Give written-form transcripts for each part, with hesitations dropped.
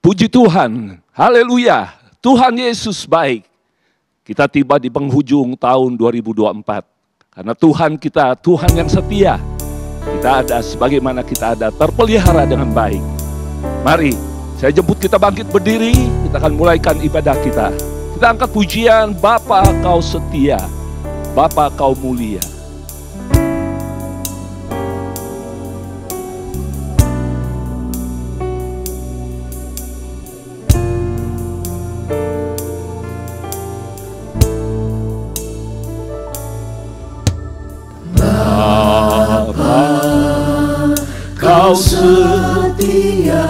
Puji Tuhan, haleluya, Tuhan Yesus baik. Kita tiba di penghujung tahun 2024. Karena Tuhan kita, Tuhan yang setia. Kita ada sebagaimana kita ada, terpelihara dengan baik. Mari, saya jemput kita bangkit berdiri, kita akan mulaikan ibadah kita. Kita angkat pujian, Bapa Kau setia, Bapa Kau mulia. Kau setia,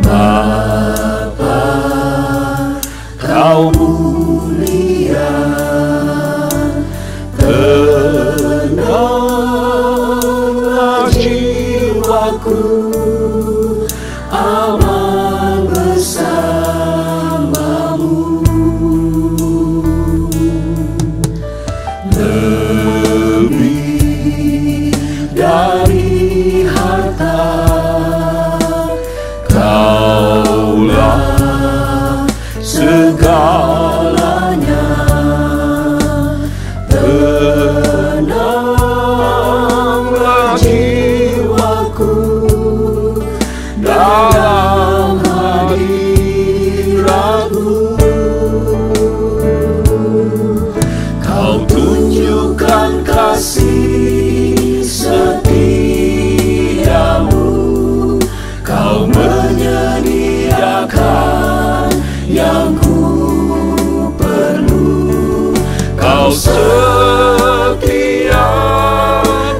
Bapa, Kau mulia, tenanglah jiwaku, aman bersamamu. Lebih dari harta, Kaulah segalanya. Tenanglah jiwaku dalam hadirat-Mu. Kau tunjukkan kasih setiamu, Kau menyediakan yang ku perlu. Kau setia,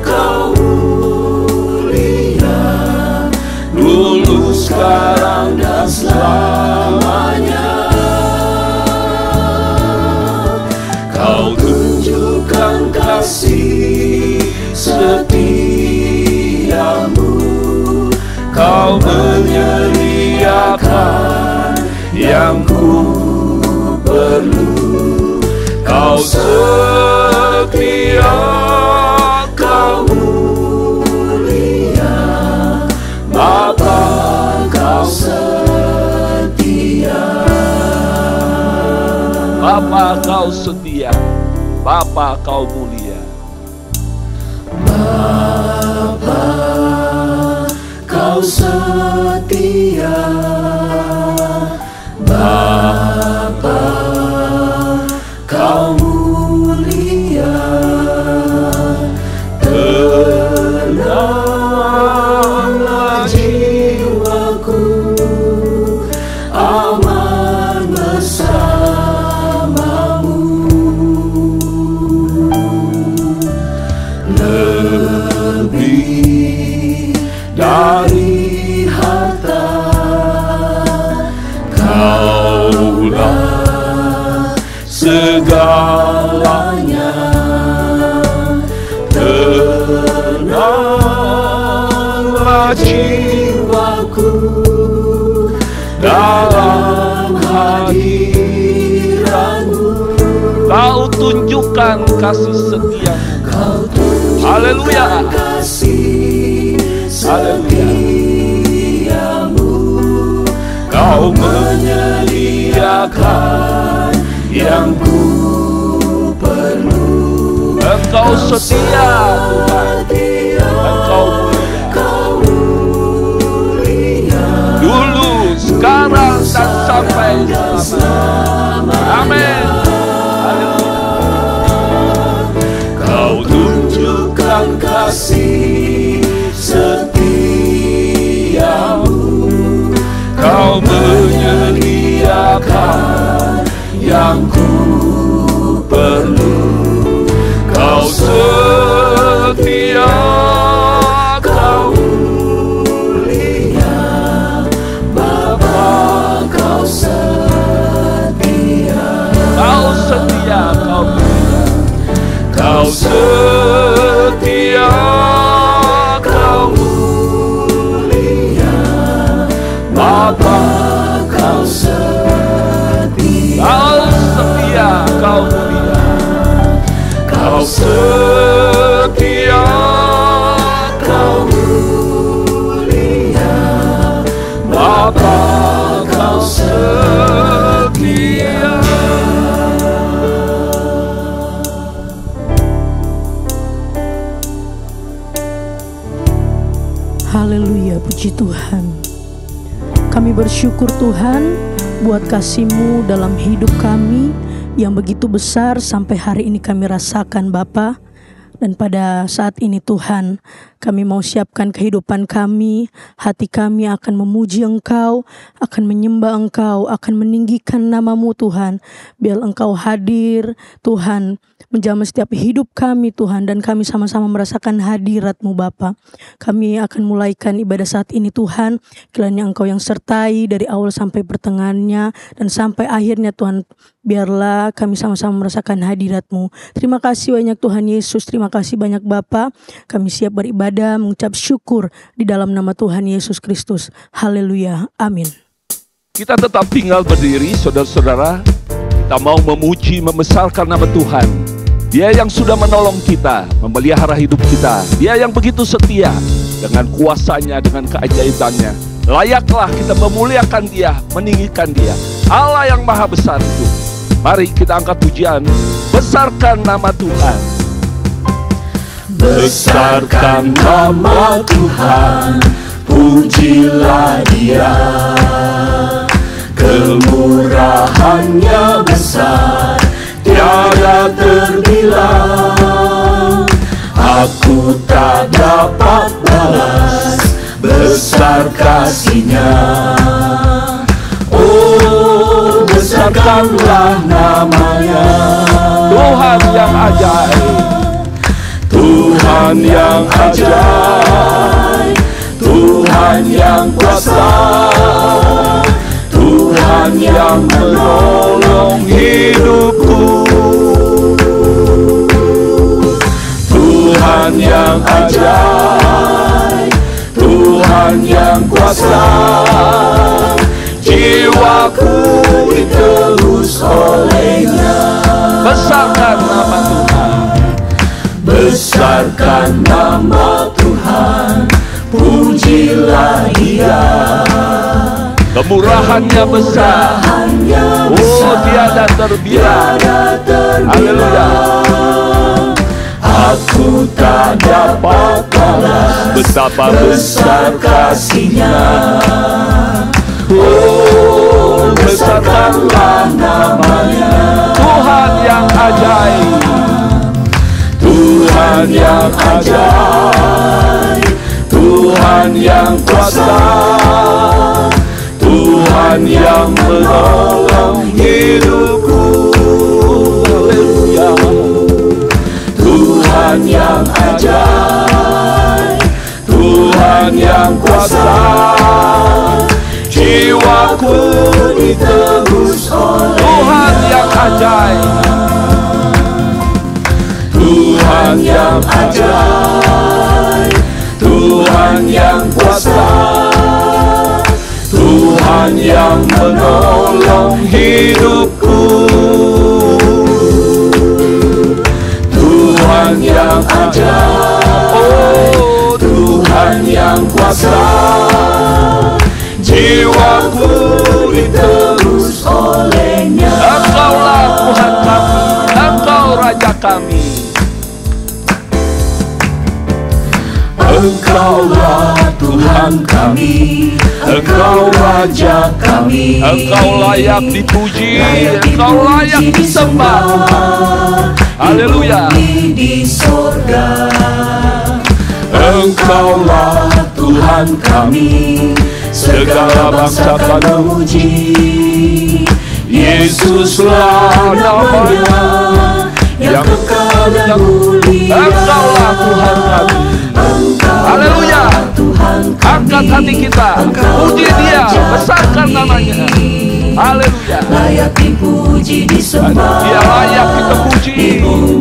Kau mulia, dulu, sekarang, dan selamanya. Kau tunjukkan kasih setiamu, Kau menyediakan yang ku perlu. Kau setia, Kau mulia, Bapa Kau setia. Bapa Kau setia, Bapa Kau mulia. Bapa Kau setia, Bapa Kau mulia, tenanglah jiwaku, aman bersamamu. Lebih dari harta, Kaulah segalanya. Tenanglah jiwaku dalam hadirat-Mu. Kau tunjukkan kasih setiamu. Kau tunjukkan kasih setiamu, Kau menyediakan yang ku perlu. Engkau setia Tuhan, Engkau mulia, dulu, sekarang, dan sampai selamanya. Amin. Kau tunjukkan kasih setiamu, Kau menyediakan yang ku perlu. Kau setia, Kau mulia, Bapa Kau setia. Kau setia, Kau mulia. Kau setia, Kau mulia, Bapa Kau setia. Kau setia, Kau mulia. Kau setia, Kau mulia, Kami bersyukur Tuhan buat kasih-Mu dalam hidup kami yang begitu besar sampai hari ini kami rasakan Bapa. Dan pada saat ini Tuhan, kami mau siapkan kehidupan kami, hati kami akan memuji Engkau, akan menyembah Engkau, akan meninggikan nama-Mu Tuhan. Biar Engkau hadir Tuhan, menjamah setiap hidup kami Tuhan, dan kami sama-sama merasakan hadirat-Mu Bapa. Kami akan mulaikan ibadah saat ini Tuhan, kiranya Engkau yang sertai dari awal sampai pertengahannya, dan sampai akhirnya Tuhan, biarlah kami sama-sama merasakan hadirat-Mu. Terima kasih banyak Tuhan Yesus, terima kasih banyak Bapa. Kami siap beribadah, mengucap syukur di dalam nama Tuhan Yesus Kristus. Haleluya, amin. Kita tetap tinggal berdiri, saudara-saudara. Kita mau memuji, membesarkan nama Tuhan. Dia yang sudah menolong kita, memelihara hidup kita. Dia yang begitu setia dengan kuasanya, dengan keajaibannya. Layaklah kita memuliakan Dia, meninggikan Dia. Allah yang maha besar itu. Mari kita angkat pujian, besarkan nama Tuhan. Besarkan nama Tuhan, pujilah Dia. Kemurahannya besar, tiada terbilang. Aku tak dapat balas besar kasih-Nya. Oh, besarkanlah nama-Nya. Tuhan yang ajaib, Tuhan yang ajaib, Tuhan yang kuasa, Tuhan yang menolong hidupku. Tuhan yang ajaib, Tuhan yang kuasa, jiwaku ditebus oleh-Nya. besarkan nama Tuhan. Besarkan nama Tuhan, pujilah Dia. Kemurahannya besar, oh tiada terbilang. Haleluya. Aku tak dapat balas Betapa besar kasih-Nya. Oh, besarkanlah nama-Nya. Tuhan yang ajaib, Tuhan yang ajaib, Tuhan yang kuasa, Tuhan yang menolong hidupku. Haleluya. Tuhan yang ajaib, Tuhan yang kuasa, jiwaku ditebus oleh Tuhan yang ajaib, Tuhan yang ajaib, Tuhan yang kuasa, Tuhan yang menolong hidupku. Tuhan yang ajaib, oh Tuhan yang kuasa, jiwaku ditebus oleh-Nya. Engkaulah Tuhan kami, Engkau Raja kami. Engkaulah Tuhan kami, Engkau Raja kami. Engkau layak dipuji, Engkau layak disembah. Haleluya. Di sorga, Engkaulah Tuhan kami, segala bangsa akan memuji. Yesuslah nama-Nya yang kekal dan mulia. Engkaulah Tuhan kami. Haleluya. Angkat hati kita, puji Dia, besarkan namanya. Haleluya. Layak dipuji, disembah. Dia layak kita puji,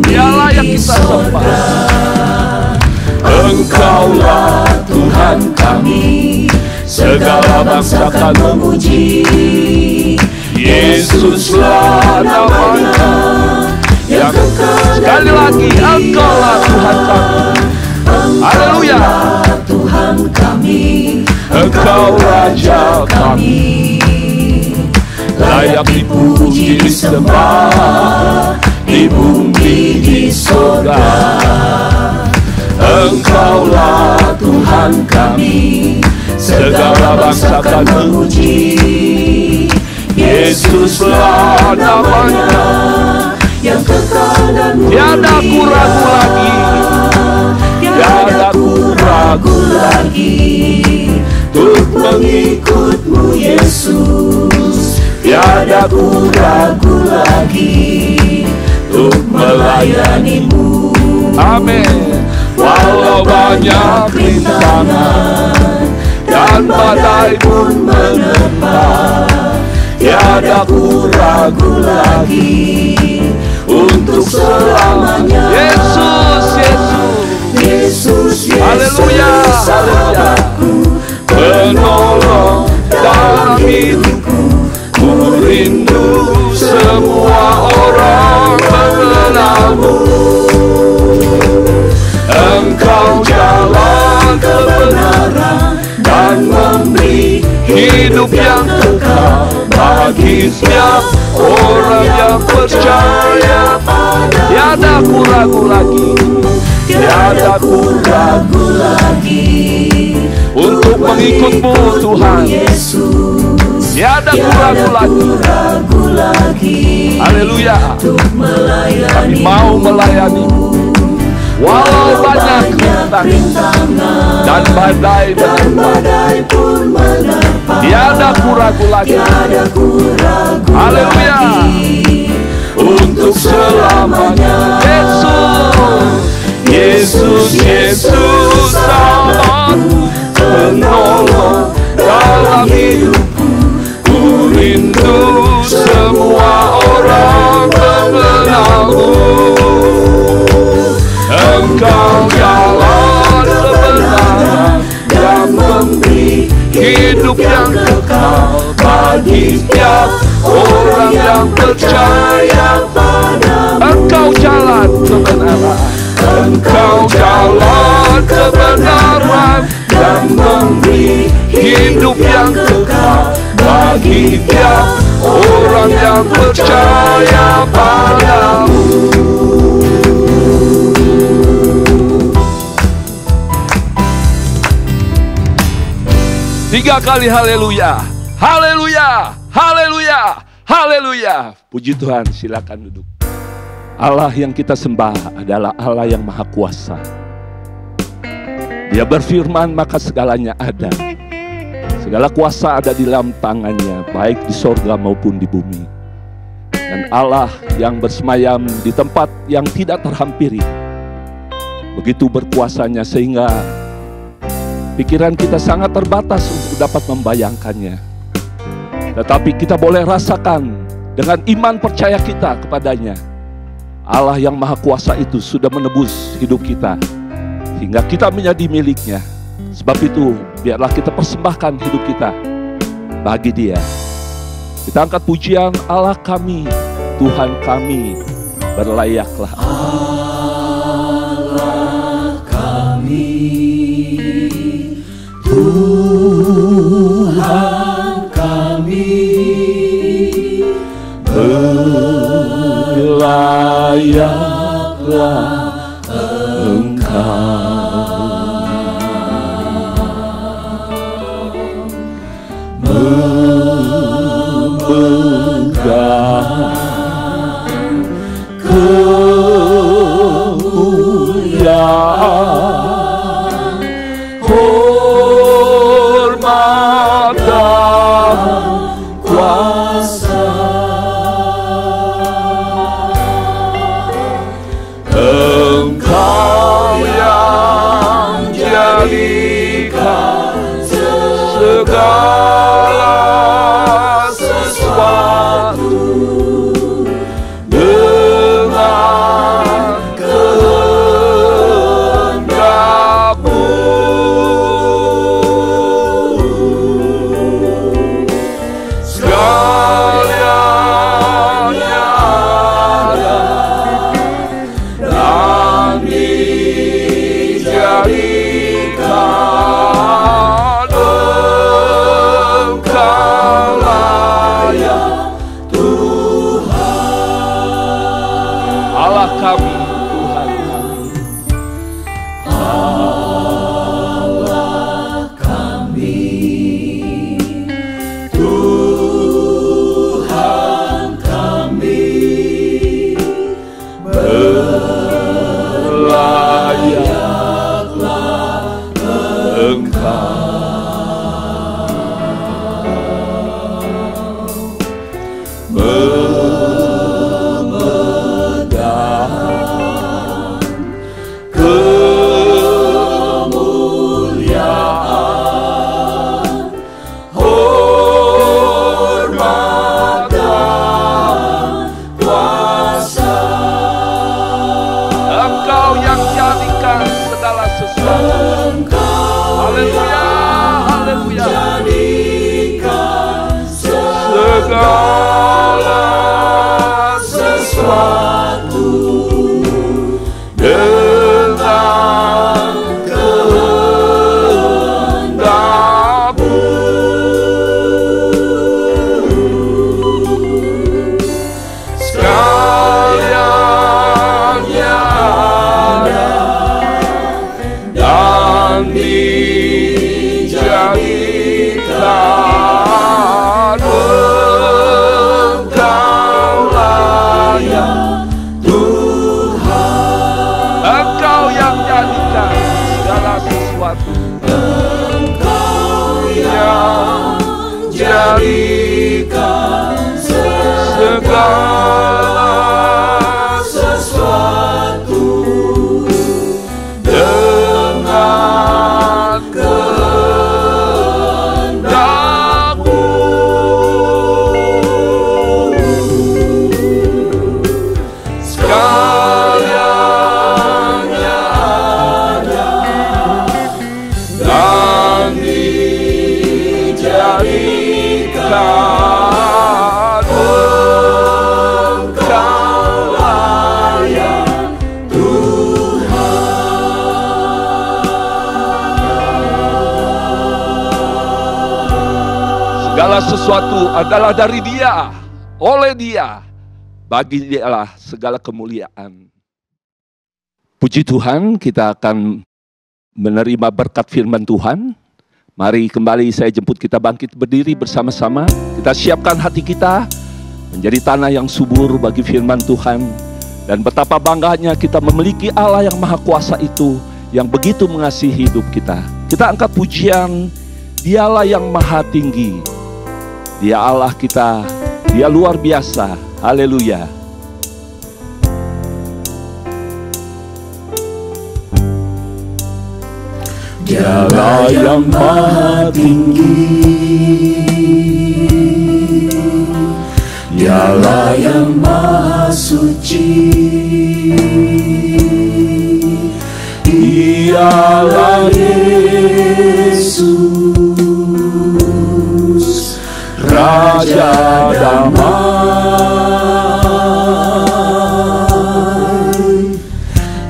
Dia layak kita sembah. Engkaulah Tuhan kami, segala bangsa akan memuji. Yesuslah nama-Nya yang kekal. Sekali lagi, Engkaulah Tuhan kami. Haleluya. Tuhan kami, Engkau Raja kami. layak dipuji, disembah di bumi, di sorga. Engkaulah Tuhan kami, segala bangsa akan memuji. Yesuslah namanya, yang kekal dan tiada ku ragu lagi, tiada ku ragu lagi, untuk mengikut-Mu Yesus. Tiada ku ragu lagi, untuk melayani-Mu. amin. Walau banyak rintangan dan badai pun menerpa, tiada ku ragu lagi, untuk selamanya. Yesus, Yesus, Yesus, haleluya, sahabatku, penolong dalam hidupku. Ku rindu semua orang mengenalmu. Engkau jalan kebenaran dan memberi hidup yang kekal bagi setiap orang yang percaya pada. Tiada ku ragu lagi, tiada ku ragu lagi, untuk mengikut-Mu Tuhan. Tiada ku ragu lagi, haleluya. Kami mau melayani-Mu. Walau banyak rintangan dan badai pun menerpa, tiada ku ragu lagi, haleluya, untuk selamanya. Yesus, Yesus, sahabatku, penolong dalam hidupku. Ku rindu semua orang mengenalmu. Engkau jalan kebenaran dan memberi hidup yang kekal bagi setiap orang yang percaya pada-Mu. Engkau jalan kebenaran, Engkau jalan kebenaran dan memberi hidup yang kekal bagi setiap orang yang percaya pada-Mu. Tiga kali haleluya, haleluya, haleluya, haleluya. Puji Tuhan, silakan duduk. Allah yang kita sembah adalah Allah yang Maha Kuasa. Dia berfirman maka segalanya ada. Segala kuasa ada di dalam tangannya, baik di sorga maupun di bumi. Dan Allah yang bersemayam di tempat yang tidak terhampiri, begitu berkuasanya sehingga pikiran kita sangat terbatas untuk dapat membayangkannya. Tetapi kita boleh rasakan dengan iman percaya kita kepadanya. Allah yang Maha Kuasa itu sudah menebus hidup kita hingga kita menjadi miliknya. Sebab itu biarlah kita persembahkan hidup kita bagi Dia. Kita angkat pujian, Allah kami, Tuhan kami, berlayaklah. Allah kami, Tuhan kami, berlayaklah Engkau. Memegang kemuliaan, hormat dan kuasa, Engkau yang jadikan segala sesuatu dengan kehendak-Mu. Segala sesuatu adalah dari Dia, oleh Dia, bagi Dialah segala kemuliaan. Puji Tuhan, kita akan menerima berkat firman Tuhan. Mari kembali saya jemput kita bangkit berdiri bersama-sama. Kita siapkan hati kita menjadi tanah yang subur bagi firman Tuhan. Dan betapa bangganya kita memiliki Allah yang maha kuasa itu, yang begitu mengasihi hidup kita. Kita angkat pujian, Dialah yang maha tinggi. Dia Allah kita, Dia luar biasa. Haleluya. Dialah yang maha tinggi, Dialah yang maha suci, Dialah Yesus, Raja damai.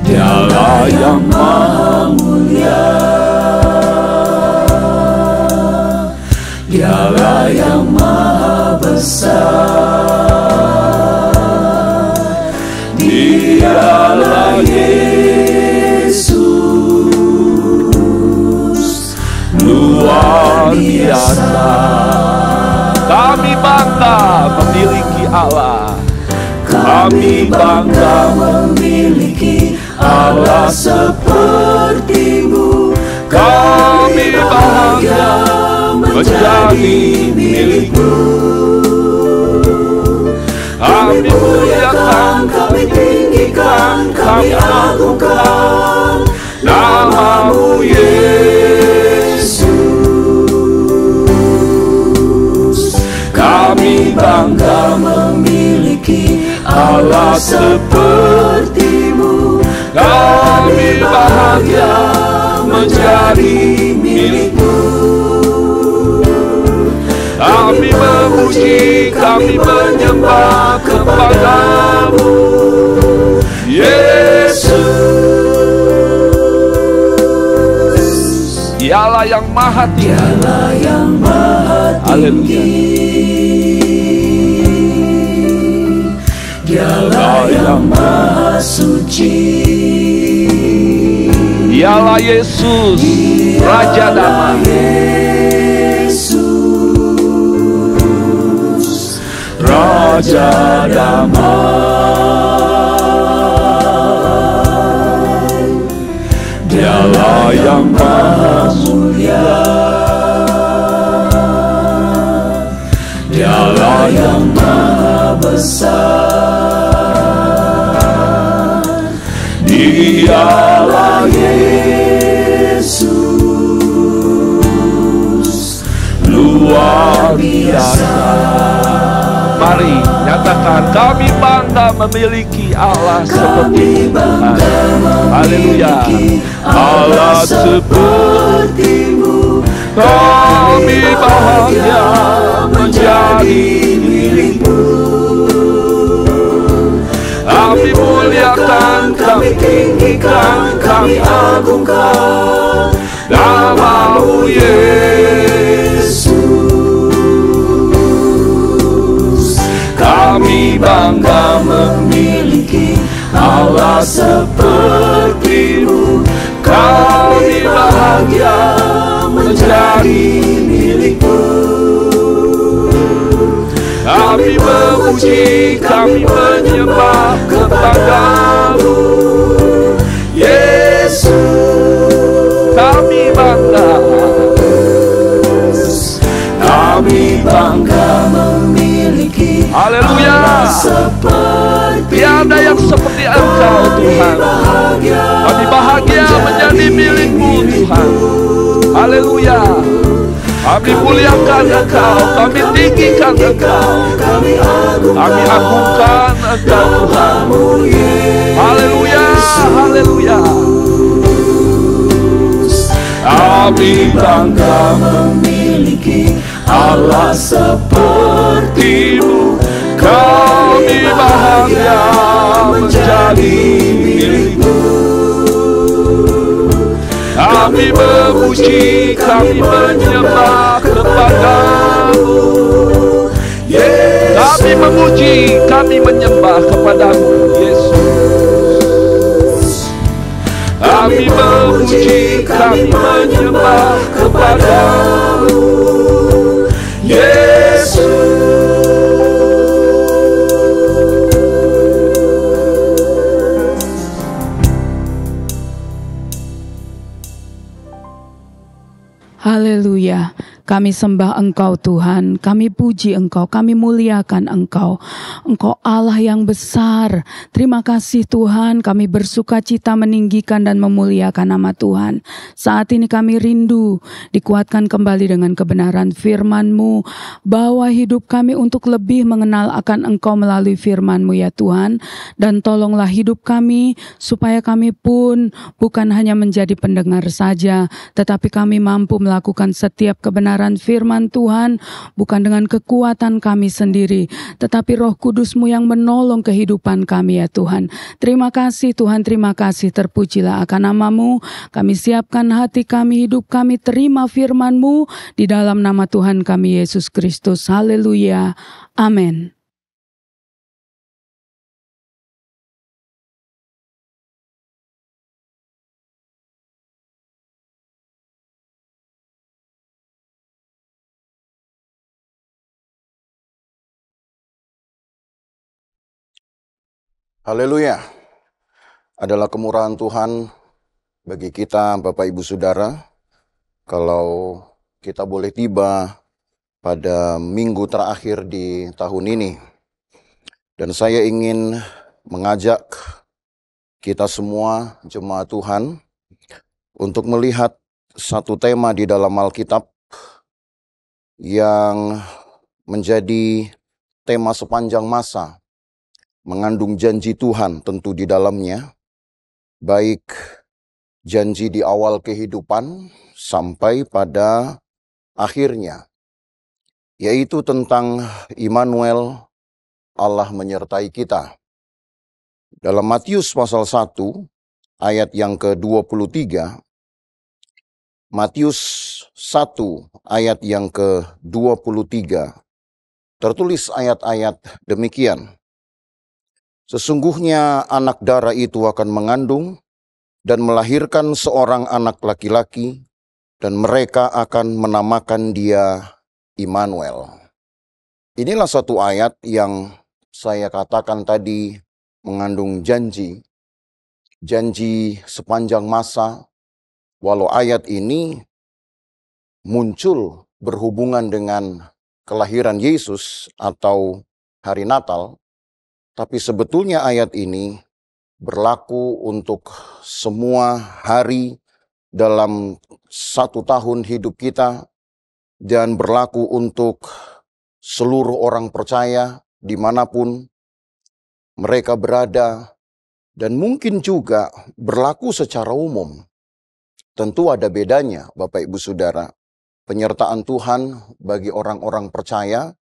Dialah yang maha mulia, Dialah yang maha besar. Dialah Yesus, luar biasa. Kami bangga memiliki Allah. Kami bangga memiliki Allah seperti-Mu. Kami bahagia menjadi milik-Mu. Kami muliakan, kami tinggikan, kami agungkan nama-Mu Yesus. Kami bangga memiliki Allah seperti-Mu. Kami bahagia menjadi milik-Mu. Kami memuji, kami menyembah kepada-Mu Yesus. Dialah yang maha tinggi. Dialah yang maha tinggi. Dialah yang maha suci. Dialah Yesus, Raja damai. Yesus, Raja damai. Dialah yang maha mulia. besar. Dialah Yesus, luar biasa. Mari nyatakan, kami bangga memiliki Allah seperti Tuhan. Haleluya. Allah seperti-Mu. Kami bahagia menjadi milik-Mu. Kami muliakan, kami tinggikan, kami agungkan nama-Mu Yesus. Kami bangga memiliki Allah seperti-Mu. Kami bahagia menjadi milik-Mu. Kami memuji, kami menyembah kepada-Mu Yesus. Kami bangga. Kami bangga memiliki Haleluya. Allah seperti-Mu. Tiada yang seperti Engkau Tuhan. Kami bahagia menjadi milik-Mu Tuhan. Haleluya. Kami muliakan Engkau, kami tinggikan Engkau, kami agungkan Engkau Tuhan. Haleluya, haleluya. Kami bangga memiliki Allah seperti-Mu. Kami bahagia menjadi milik-Mu. Kami memuji, kami menyembah kepada-Mu. Kami memuji, kami menyembah kepada-Mu Yesus. Kami memuji, kami menyembah kepada-Mu Yesus. Haleluya. Kami sembah Engkau Tuhan, kami puji Engkau, kami muliakan Engkau. Engkau Allah yang besar. Terima kasih Tuhan, kami bersuka cita meninggikan dan memuliakan nama Tuhan. Saat ini kami rindu dikuatkan kembali dengan kebenaran firman-Mu. Bawa hidup kami untuk lebih mengenal akan Engkau melalui firman-Mu ya Tuhan. Dan tolonglah hidup kami supaya kami pun bukan hanya menjadi pendengar saja, tetapi kami mampu melakukan setiap kebenaran firman Tuhan, bukan dengan kekuatan kami sendiri, tetapi Roh Kudus-Mu yang menolong kehidupan kami ya Tuhan. Terima kasih Tuhan, terima kasih, terpujilah akan nama-Mu. Kami siapkan hati kami, hidup kami, terima firman-Mu di dalam nama Tuhan kami Yesus Kristus. Haleluya, amin. Haleluya. Adalah kemurahan Tuhan bagi kita Bapak Ibu Saudara kalau kita boleh tiba pada minggu terakhir di tahun ini. Dan saya ingin mengajak kita semua jemaat Tuhan untuk melihat satu tema di dalam Alkitab yang menjadi tema sepanjang masa, mengandung janji Tuhan tentu di dalamnya, baik janji di awal kehidupan sampai pada akhirnya, yaitu tentang Immanuel, Allah menyertai kita. Dalam Matius pasal 1 ayat yang ke-23, Matius 1 ayat yang ke-23, tertulis ayat-ayat demikian. Sesungguhnya anak darah itu akan mengandung dan melahirkan seorang anak laki-laki, dan mereka akan menamakan dia Immanuel. Inilah satu ayat yang saya katakan tadi mengandung janji sepanjang masa, walau ayat ini muncul berhubungan dengan kelahiran Yesus atau hari Natal, Tapi sebetulnya ayat ini berlaku untuk semua hari dalam 1 tahun hidup kita, dan berlaku untuk seluruh orang percaya dimanapun mereka berada, dan mungkin juga berlaku secara umum. Tentu ada bedanya, Bapak Ibu Saudara, penyertaan Tuhan bagi orang-orang percaya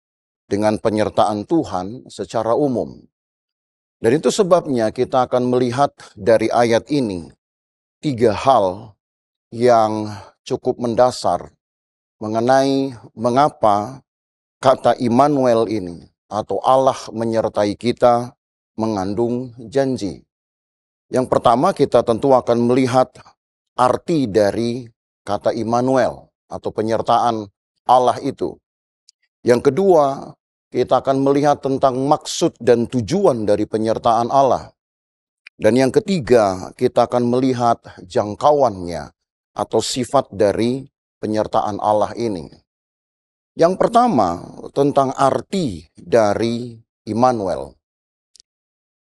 dengan penyertaan Tuhan secara umum. Dan itu sebabnya kita akan melihat dari ayat ini 3 hal yang cukup mendasar mengenai mengapa kata Immanuel ini atau Allah menyertai kita mengandung janji. Yang pertama, kita tentu akan melihat arti dari kata Immanuel atau penyertaan Allah itu. Yang kedua, kita akan melihat tentang maksud dan tujuan dari penyertaan Allah. Dan yang ketiga, kita akan melihat jangkauannya atau sifat dari penyertaan Allah ini. Yang pertama, tentang arti dari Immanuel.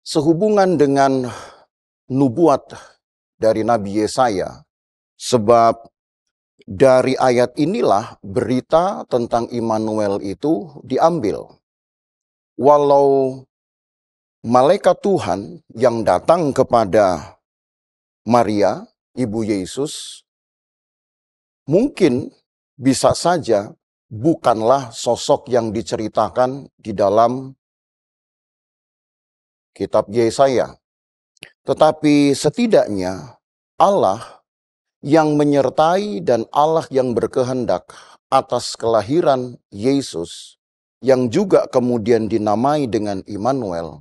Sehubungan dengan nubuat dari Nabi Yesaya, sebab dari ayat inilah berita tentang Immanuel itu diambil. Walau malaikat Tuhan yang datang kepada Maria, ibu Yesus, mungkin bisa saja bukanlah sosok yang diceritakan di dalam kitab Yesaya. Tetapi setidaknya Allah yang menyertai dan Allah yang berkehendak atas kelahiran Yesus, yang juga kemudian dinamai dengan Immanuel,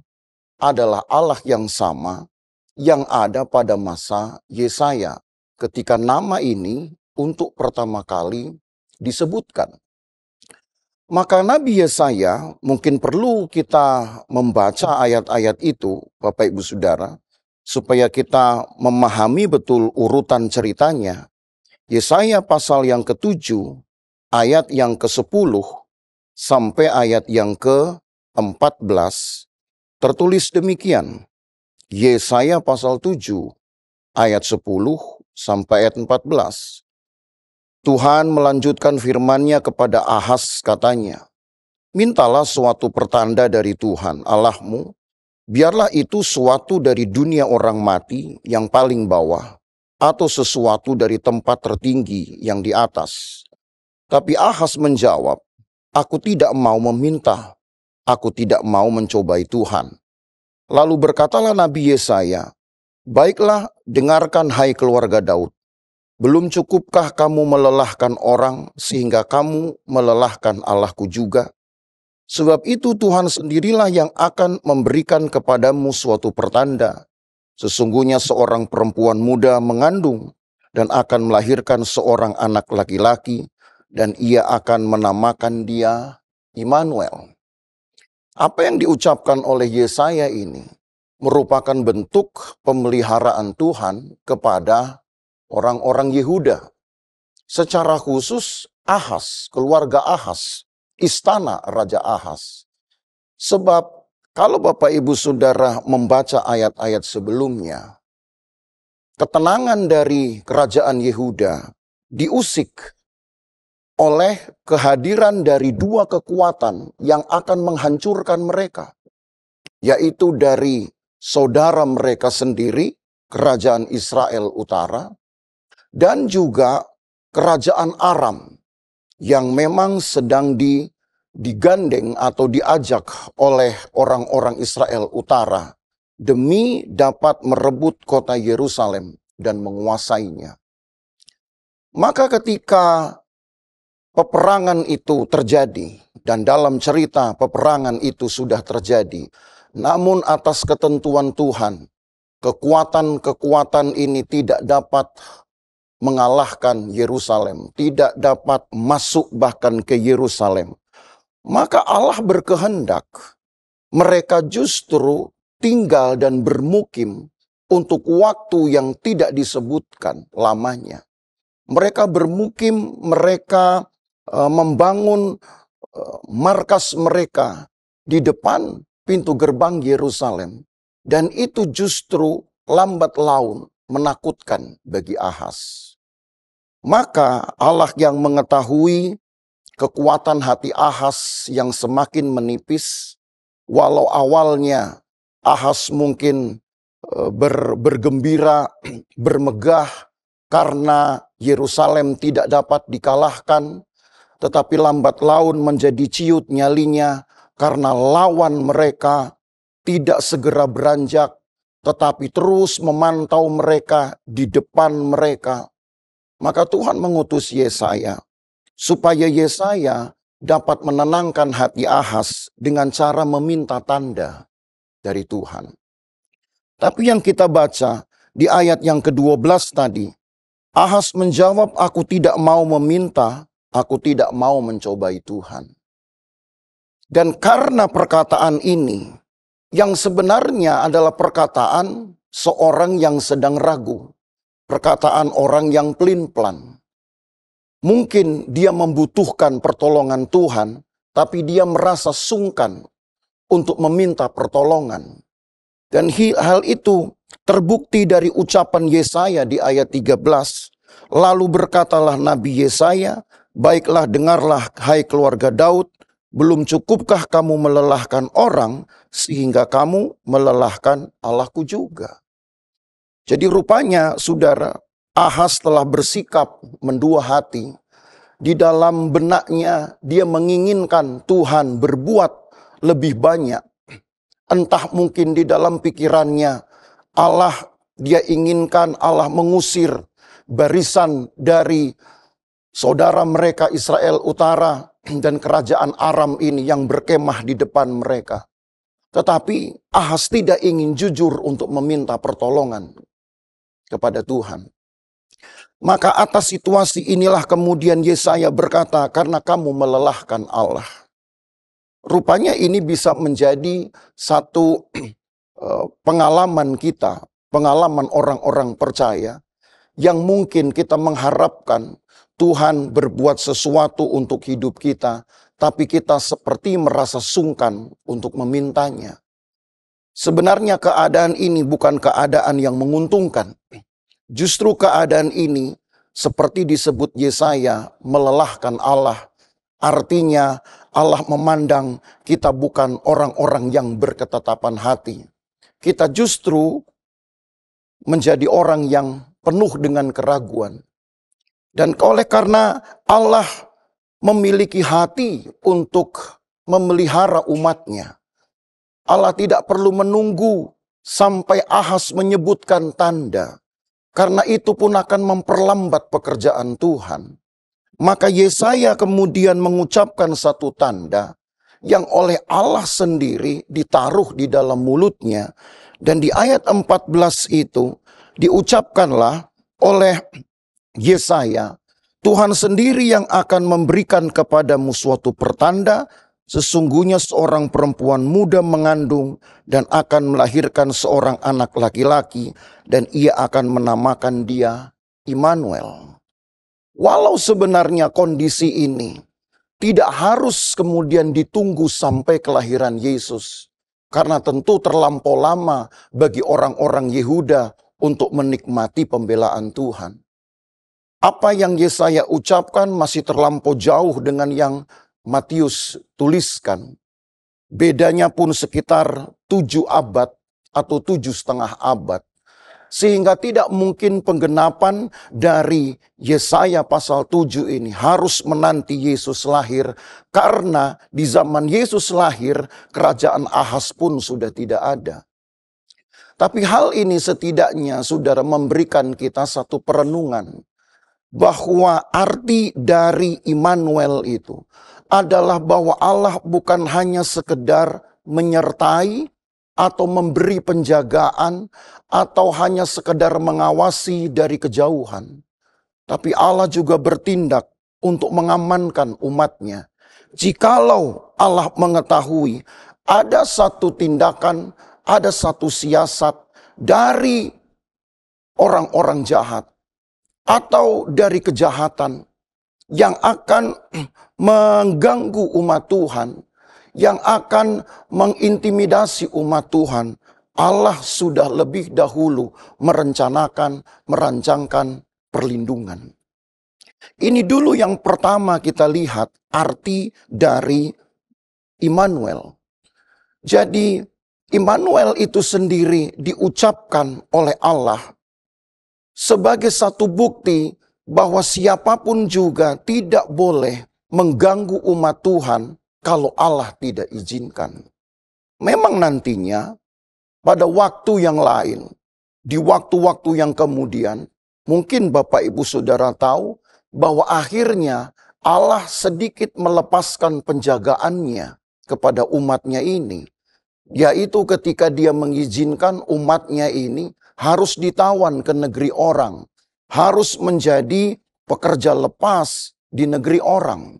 adalah Allah yang sama yang ada pada masa Yesaya ketika nama ini untuk pertama kali disebutkan. Maka Nabi Yesaya, mungkin perlu kita membaca ayat-ayat itu, Bapak Ibu Saudara, supaya kita memahami betul urutan ceritanya. Yesaya pasal yang ke-7, ayat yang ke-10 sampai ayat yang ke-14, tertulis demikian. Yesaya pasal 7, ayat 10 sampai ayat 14. Tuhan melanjutkan firman-Nya kepada Ahaz, katanya, "Mintalah suatu pertanda dari Tuhan Allahmu, biarlah itu suatu dari dunia orang mati yang paling bawah, atau sesuatu dari tempat tertinggi yang di atas." Tapi Ahaz menjawab, "Aku tidak mau meminta, aku tidak mau mencobai Tuhan." Lalu berkatalah Nabi Yesaya, "Baiklah, dengarkan hai keluarga Daud. Belum cukupkah kamu melelahkan orang sehingga kamu melelahkan Allahku juga? Sebab itu Tuhan sendirilah yang akan memberikan kepadamu suatu pertanda. Sesungguhnya seorang perempuan muda mengandung dan akan melahirkan seorang anak laki-laki, dan ia akan menamakan dia Immanuel." Apa yang diucapkan oleh Yesaya ini merupakan bentuk pemeliharaan Tuhan kepada orang-orang Yehuda. Secara khusus Ahaz, keluarga Ahaz, istana Raja Ahaz. Sebab kalau Bapak Ibu Saudara membaca ayat-ayat sebelumnya, ketenangan dari kerajaan Yehuda diusik oleh kehadiran dari 2 kekuatan yang akan menghancurkan mereka, yaitu dari saudara mereka sendiri, kerajaan Israel Utara, dan juga kerajaan Aram yang memang sedang digandeng atau diajak oleh orang-orang Israel Utara demi dapat merebut kota Yerusalem dan menguasainya. Maka ketika peperangan itu terjadi, dan dalam cerita peperangan itu sudah terjadi, namun atas ketentuan Tuhan, kekuatan-kekuatan ini tidak dapat mengalahkan Yerusalem, tidak dapat masuk bahkan ke Yerusalem. Maka Allah berkehendak mereka justru tinggal dan bermukim untuk waktu yang tidak disebutkan lamanya. Mereka bermukim, mereka membangun markas mereka di depan pintu gerbang Yerusalem. Dan itu justru lambat laun menakutkan bagi Ahaz. Maka Allah yang mengetahui kekuatan hati Ahaz yang semakin menipis, walau awalnya Ahaz mungkin bergembira, bermegah karena Yerusalem tidak dapat dikalahkan, tetapi lambat laun menjadi ciut nyalinya karena lawan mereka tidak segera beranjak, tetapi terus memantau mereka di depan mereka. Maka Tuhan mengutus Yesaya supaya Yesaya dapat menenangkan hati Ahaz dengan cara meminta tanda dari Tuhan. Tapi yang kita baca di ayat yang ke-12 tadi, Ahaz menjawab, "Aku tidak mau meminta, aku tidak mau mencobai Tuhan." Dan karena perkataan ini, yang sebenarnya adalah perkataan seorang yang sedang ragu, perkataan orang yang pelin-pelan. Mungkin dia membutuhkan pertolongan Tuhan, tapi dia merasa sungkan untuk meminta pertolongan. Dan hal itu terbukti dari ucapan Yesaya di ayat 13. Lalu berkatalah Nabi Yesaya, "Baiklah dengarlah hai keluarga Daud, belum cukupkah kamu melelahkan orang sehingga kamu melelahkan Allahku juga." Jadi rupanya saudara, Ahaz telah bersikap mendua hati. Di dalam benaknya dia menginginkan Tuhan berbuat lebih banyak. Entah mungkin di dalam pikirannya dia inginkan Allah mengusir barisan dari saudara mereka Israel Utara dan kerajaan Aram ini yang berkemah di depan mereka. Tetapi Ahaz tidak ingin jujur untuk meminta pertolongan kepada Tuhan. Maka atas situasi inilah kemudian Yesaya berkata, "Karena kamu melelahkan Allah." Rupanya ini bisa menjadi satu pengalaman kita, pengalaman orang-orang percaya, yang mungkin kita mengharapkan Tuhan berbuat sesuatu untuk hidup kita, tapi kita seperti merasa sungkan untuk memintanya. Sebenarnya keadaan ini bukan keadaan yang menguntungkan. Justru keadaan ini seperti disebut Yesaya, melelahkan Allah. Artinya Allah memandang kita bukan orang-orang yang berketetapan hati. Kita justru menjadi orang yang penuh dengan keraguan. Dan oleh karena Allah memiliki hati untuk memelihara umatnya, Allah tidak perlu menunggu sampai Ahaz menyebutkan tanda. Karena itu pun akan memperlambat pekerjaan Tuhan. Maka Yesaya kemudian mengucapkan satu tanda yang oleh Allah sendiri ditaruh di dalam mulutnya. Dan di ayat 14 itu diucapkanlah oleh Yesaya, "Tuhan sendiri yang akan memberikan kepadamu suatu pertanda. Sesungguhnya seorang perempuan muda mengandung dan akan melahirkan seorang anak laki-laki, dan ia akan menamakan dia Immanuel." Walau sebenarnya kondisi ini tidak harus kemudian ditunggu sampai kelahiran Yesus, karena tentu terlampau lama bagi orang-orang Yehuda untuk menikmati pembelaan Tuhan. Apa yang Yesaya ucapkan masih terlampau jauh dengan yang Matius tuliskan. Bedanya pun sekitar 7 abad atau 7,5 abad. Sehingga tidak mungkin penggenapan dari Yesaya pasal 7 ini harus menanti Yesus lahir. Karena di zaman Yesus lahir, kerajaan Ahaz pun sudah tidak ada. Tapi hal ini setidaknya saudara memberikan kita satu perenungan. Bahwa arti dari Immanuel itu adalah bahwa Allah bukan hanya sekedar menyertai atau memberi penjagaan, atau hanya sekedar mengawasi dari kejauhan. Tapi Allah juga bertindak untuk mengamankan umatnya. Jikalau Allah mengetahui ada satu tindakan, ada satu siasat dari orang-orang jahat, atau dari kejahatan yang akan mengganggu umat Tuhan, yang akan mengintimidasi umat Tuhan, Allah sudah lebih dahulu merancangkan perlindungan. Ini dulu yang pertama kita lihat arti dari Immanuel. Jadi Immanuel itu sendiri diucapkan oleh Allah sebagai satu bukti bahwa siapapun juga tidak boleh mengganggu umat Tuhan kalau Allah tidak izinkan. Memang nantinya pada waktu yang lain, di waktu-waktu yang kemudian, mungkin Bapak Ibu Saudara tahu bahwa akhirnya Allah sedikit melepaskan penjagaannya kepada umatnya ini. Yaitu ketika dia mengizinkan umatnya ini harus ditawan ke negeri orang. Harus menjadi pekerja lepas di negeri orang.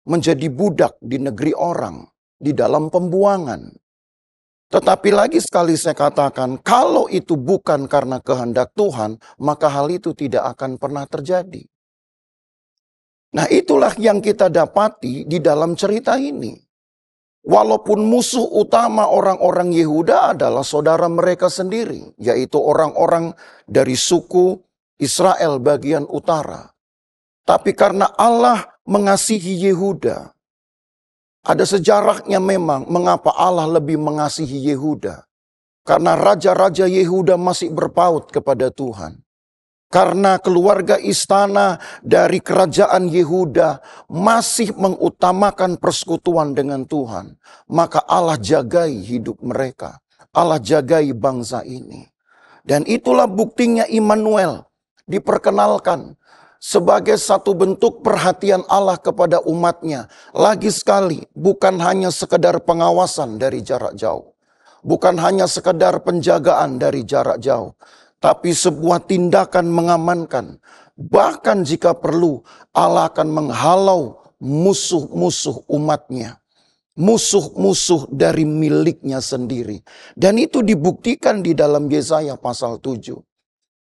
Menjadi budak di negeri orang. Di dalam pembuangan. Tetapi lagi sekali saya katakan, kalau itu bukan karena kehendak Tuhan, maka hal itu tidak akan pernah terjadi. Nah, itulah yang kita dapati di dalam cerita ini. Walaupun musuh utama orang-orang Yehuda adalah saudara mereka sendiri, yaitu orang-orang dari suku Israel bagian utara. Tapi karena Allah mengasihi Yehuda, ada sejarahnya memang mengapa Allah lebih mengasihi Yehuda. Karena raja-raja Yehuda masih berpaut kepada Tuhan. Karena keluarga istana dari kerajaan Yehuda masih mengutamakan persekutuan dengan Tuhan. Maka Allah jagai hidup mereka. Allah jagai bangsa ini. Dan itulah buktinya Immanuel diperkenalkan sebagai satu bentuk perhatian Allah kepada umatnya. Lagi sekali, bukan hanya sekedar pengawasan dari jarak jauh. Bukan hanya sekedar penjagaan dari jarak jauh. Tapi sebuah tindakan mengamankan. Bahkan jika perlu, Allah akan menghalau musuh-musuh umatnya. Musuh-musuh dari miliknya sendiri. Dan itu dibuktikan di dalam Yesaya pasal 7.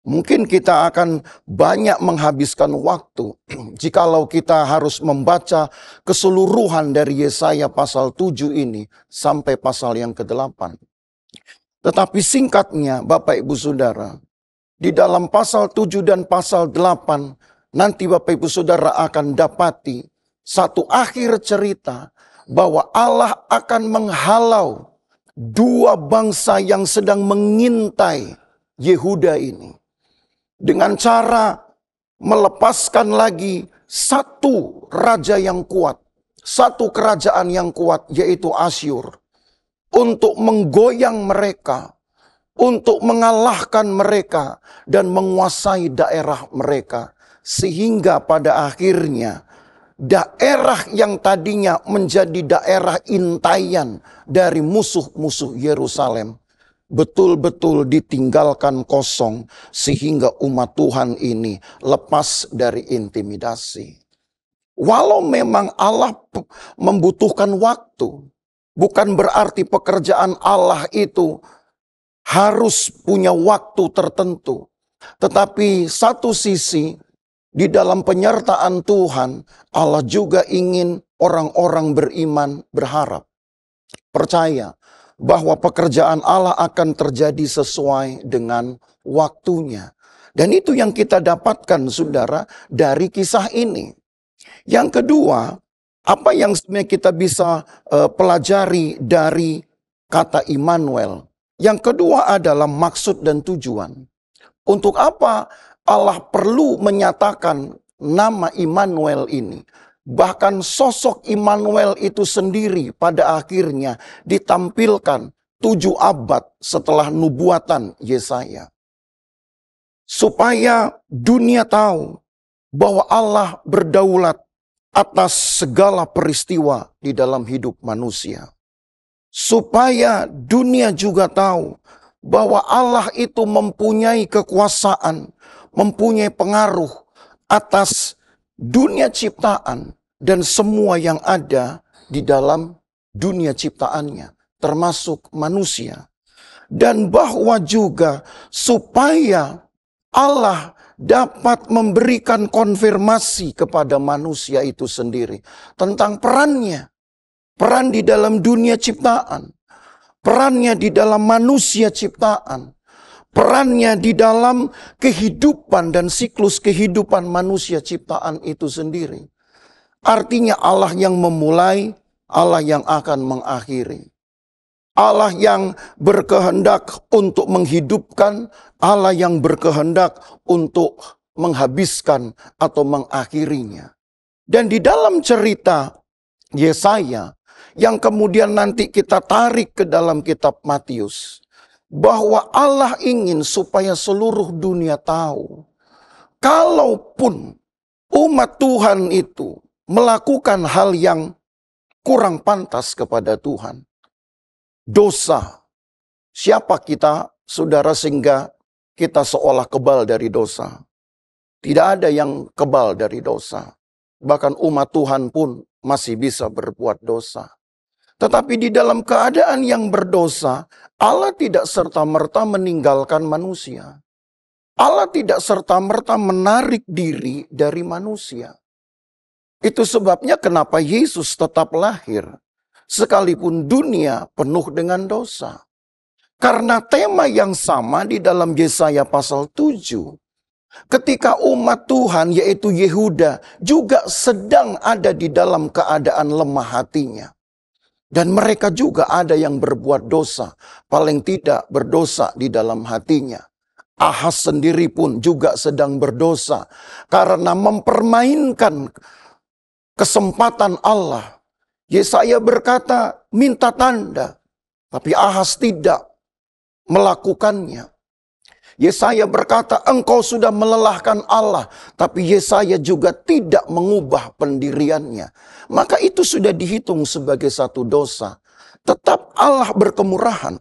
Mungkin kita akan banyak menghabiskan waktu jikalau kita harus membaca keseluruhan dari Yesaya pasal 7 ini sampai pasal yang ke-8. Tetapi singkatnya Bapak Ibu Saudara, di dalam pasal 7 dan pasal 8 nanti Bapak Ibu Saudara akan dapati satu akhir cerita bahwa Allah akan menghalau dua bangsa yang sedang mengintai Yehuda ini. Dengan cara melepaskan lagi satu raja yang kuat. Satu kerajaan yang kuat yaitu Asyur. Untuk menggoyang mereka. Untuk mengalahkan mereka. Dan menguasai daerah mereka. Sehingga pada akhirnya daerah yang tadinya menjadi daerah intaian dari musuh-musuh Yerusalem. Betul-betul ditinggalkan kosong sehingga umat Tuhan ini lepas dari intimidasi. Walau memang Allah membutuhkan waktu, bukan berarti pekerjaan Allah itu harus punya waktu tertentu. Tetapi satu sisi di dalam penyertaan Tuhan, Allah juga ingin orang-orang beriman berharap, percaya bahwa pekerjaan Allah akan terjadi sesuai dengan waktunya. Dan itu yang kita dapatkan saudara dari kisah ini. Yang kedua, apa yang sebenarnya kita bisa pelajari dari kata Immanuel. Yang kedua adalah maksud dan tujuan. Untuk apa Allah perlu menyatakan nama Immanuel ini? Bahkan sosok Immanuel itu sendiri pada akhirnya ditampilkan 7 abad setelah nubuatan Yesaya. Supaya dunia tahu bahwa Allah berdaulat atas segala peristiwa di dalam hidup manusia. Supaya dunia juga tahu bahwa Allah itu mempunyai kekuasaan, mempunyai pengaruh atas dunia ciptaan dan semua yang ada di dalam dunia ciptaannya, termasuk manusia. Dan bahwa juga supaya Allah dapat memberikan konfirmasi kepada manusia itu sendiri tentang perannya peran di dalam dunia ciptaan, perannya di dalam manusia ciptaan, perannya di dalam kehidupan dan siklus kehidupan manusia ciptaan itu sendiri. Artinya Allah yang memulai, Allah yang akan mengakhiri. Allah yang berkehendak untuk menghidupkan, Allah yang berkehendak untuk menghabiskan atau mengakhirinya. Dan di dalam cerita Yesaya yang kemudian nanti kita tarik ke dalam kitab Matius, bahwa Allah ingin supaya seluruh dunia tahu, kalaupun umat Tuhan itu melakukan hal yang kurang pantas kepada Tuhan, dosa, siapa kita, saudara, sehingga kita seolah kebal dari dosa? Tidak ada yang kebal dari dosa. Bahkan umat Tuhan pun masih bisa berbuat dosa. Tetapi di dalam keadaan yang berdosa, Allah tidak serta-merta meninggalkan manusia. Allah tidak serta-merta menarik diri dari manusia. Itu sebabnya kenapa Yesus tetap lahir, sekalipun dunia penuh dengan dosa. Karena tema yang sama di dalam Yesaya pasal 7. Ketika umat Tuhan yaitu Yehuda juga sedang ada di dalam keadaan lemah hatinya. Dan mereka juga ada yang berbuat dosa, paling tidak berdosa di dalam hatinya. Ahaz sendiri pun juga sedang berdosa karena mempermainkan kesempatan Allah. Yesaya berkata, minta tanda, tapi Ahaz tidak melakukannya. Yesaya berkata, engkau sudah melelahkan Allah, tapi Yesaya juga tidak mengubah pendiriannya. Maka itu sudah dihitung sebagai satu dosa. Tetap Allah berkemurahan.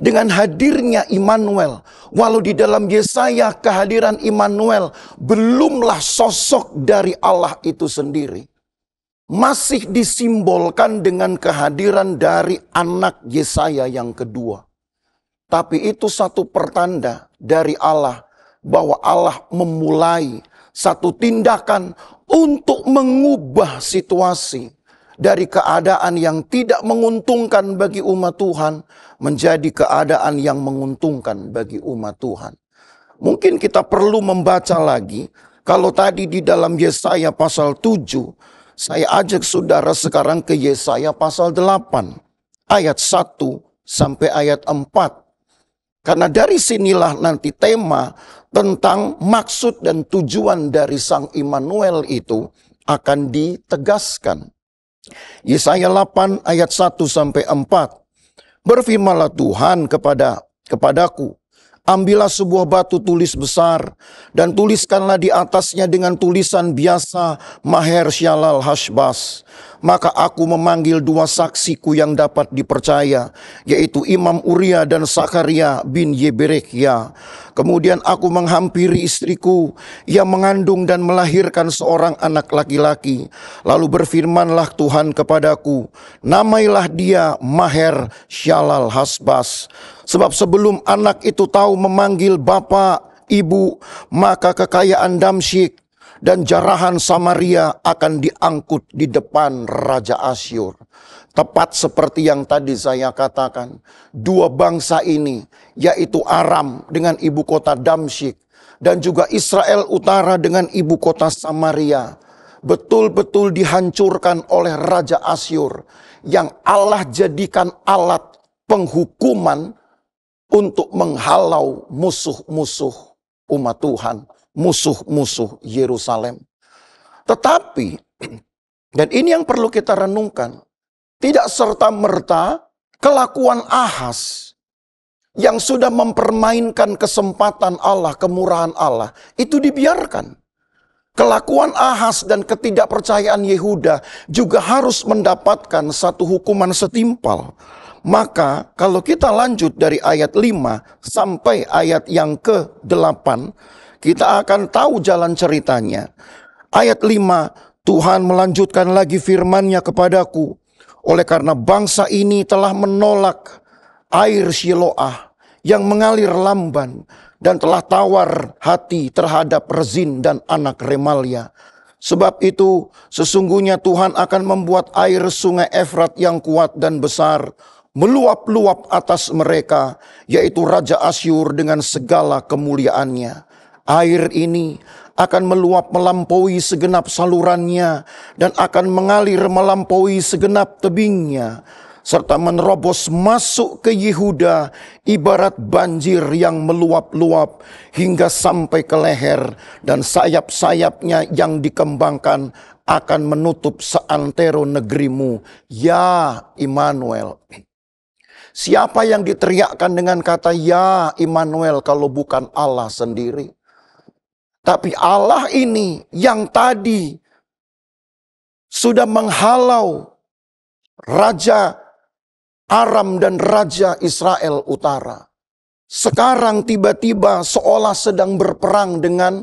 Dengan hadirnya Immanuel, walau di dalam Yesaya kehadiran Immanuel belumlah sosok dari Allah itu sendiri, masih disimbolkan dengan kehadiran dari anak Yesaya yang kedua. Tapi itu satu pertanda dari Allah bahwa Allah memulai satu tindakan untuk mengubah situasi dari keadaan yang tidak menguntungkan bagi umat Tuhan menjadi keadaan yang menguntungkan bagi umat Tuhan. Mungkin kita perlu membaca lagi. Kalau tadi di dalam Yesaya pasal 7, saya ajak saudara sekarang ke Yesaya pasal 8 ayat 1 sampai ayat 4. Karena dari sinilah nanti tema tentang maksud dan tujuan dari Sang Immanuel itu akan ditegaskan. Yesaya 8 ayat 1 sampai 4. Berfirmanlah Tuhan kepadaku, ambillah sebuah batu tulis besar dan tuliskanlah di atasnya dengan tulisan biasa Maher Shalal Hashbaz. Maka aku memanggil dua saksiku yang dapat dipercaya, yaitu Imam Uria dan Sakaria bin Yeberekhia. Kemudian aku menghampiri istriku yang mengandung dan melahirkan seorang anak laki-laki. Lalu berfirmanlah Tuhan kepadaku, namailah dia Maher Shalal Hashbaz. Sebab sebelum anak itu tahu memanggil bapa, ibu, maka kekayaan Damsyik dan jarahan Samaria akan diangkut di depan Raja Asyur. Tepat seperti yang tadi saya katakan, dua bangsa ini, yaitu Aram dengan ibu kota Damsyik, dan juga Israel Utara dengan ibu kota Samaria, betul-betul dihancurkan oleh Raja Asyur, yang Allah jadikan alat penghukuman untuk menghalau musuh-musuh umat Tuhan, musuh-musuh Yerusalem. Tetapi, dan ini yang perlu kita renungkan, tidak serta-merta kelakuan Ahaz yang sudah mempermainkan kesempatan Allah, kemurahan Allah, itu dibiarkan. Kelakuan Ahaz dan ketidakpercayaan Yehuda juga harus mendapatkan satu hukuman setimpal. Maka kalau kita lanjut dari ayat 5 sampai ayat yang ke-8, kita akan tahu jalan ceritanya. Ayat 5, Tuhan melanjutkan lagi firman-Nya kepadaku. Oleh karena bangsa ini telah menolak air Shiloah yang mengalir lamban, dan telah tawar hati terhadap Rezin dan anak Remalia, Sebab itu sesungguhnya Tuhan akan membuat air sungai Efrat yang kuat dan besar meluap-luap atas mereka, yaitu Raja Asyur dengan segala kemuliaannya. Air ini akan meluap melampaui segenap salurannya dan akan mengalir melampaui segenap tebingnya, serta menerobos masuk ke Yehuda ibarat banjir yang meluap-luap hingga sampai ke leher, dan sayap-sayapnya yang dikembangkan akan menutup seantero negerimu. Ya Immanuel. Siapa yang diteriakkan dengan kata ya Immanuel kalau bukan Allah sendiri? Tapi Allah ini yang tadi sudah menghalau Raja Aram dan Raja Israel Utara, sekarang tiba-tiba seolah sedang berperang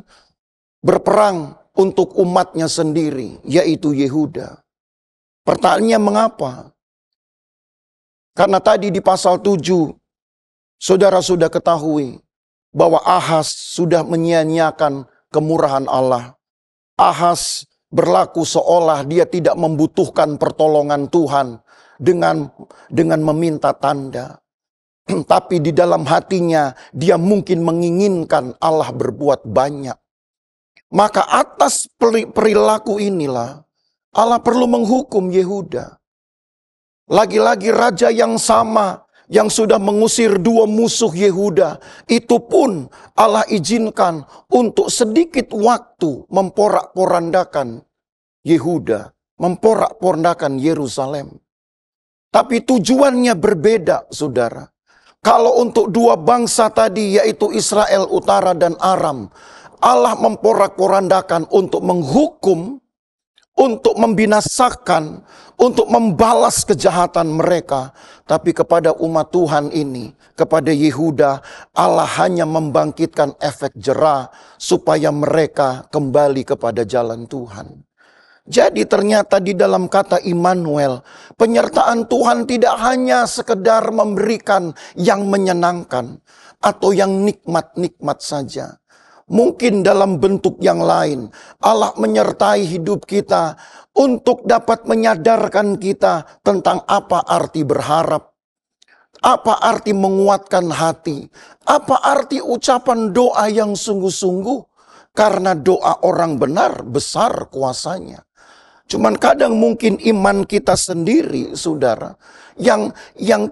untuk umatnya sendiri, yaitu Yehuda. Pertanyaannya mengapa? Karena tadi di pasal 7, saudara sudah ketahui bahwa Ahaz sudah menyia-nyiakan kemurahan Allah. Ahaz berlaku seolah dia tidak membutuhkan pertolongan Tuhan dengan meminta tanda. Tapi di dalam hatinya dia mungkin menginginkan Allah berbuat banyak. Maka atas perilaku inilah Allah perlu menghukum Yehuda. Lagi-lagi raja yang sama yang sudah mengusir dua musuh Yehuda, itu pun Allah izinkan untuk sedikit waktu memporak-porandakan Yehuda, memporak-porandakan Yerusalem. Tapi tujuannya berbeda, saudara. Kalau untuk dua bangsa tadi, yaitu Israel Utara dan Aram, Allah memporak-porandakan untuk menghukum, untuk membinasakan, untuk membalas kejahatan mereka. Tapi kepada umat Tuhan ini, kepada Yehuda, Allah hanya membangkitkan efek jera supaya mereka kembali kepada jalan Tuhan. Jadi ternyata di dalam kata Immanuel, penyertaan Tuhan tidak hanya sekedar memberikan yang menyenangkan atau yang nikmat-nikmat saja. Mungkin dalam bentuk yang lain, Allah menyertai hidup kita untuk dapat menyadarkan kita tentang apa arti berharap, apa arti menguatkan hati, apa arti ucapan doa yang sungguh-sungguh, karena doa orang benar besar kuasanya. Cuman kadang mungkin iman kita sendiri, saudara, yang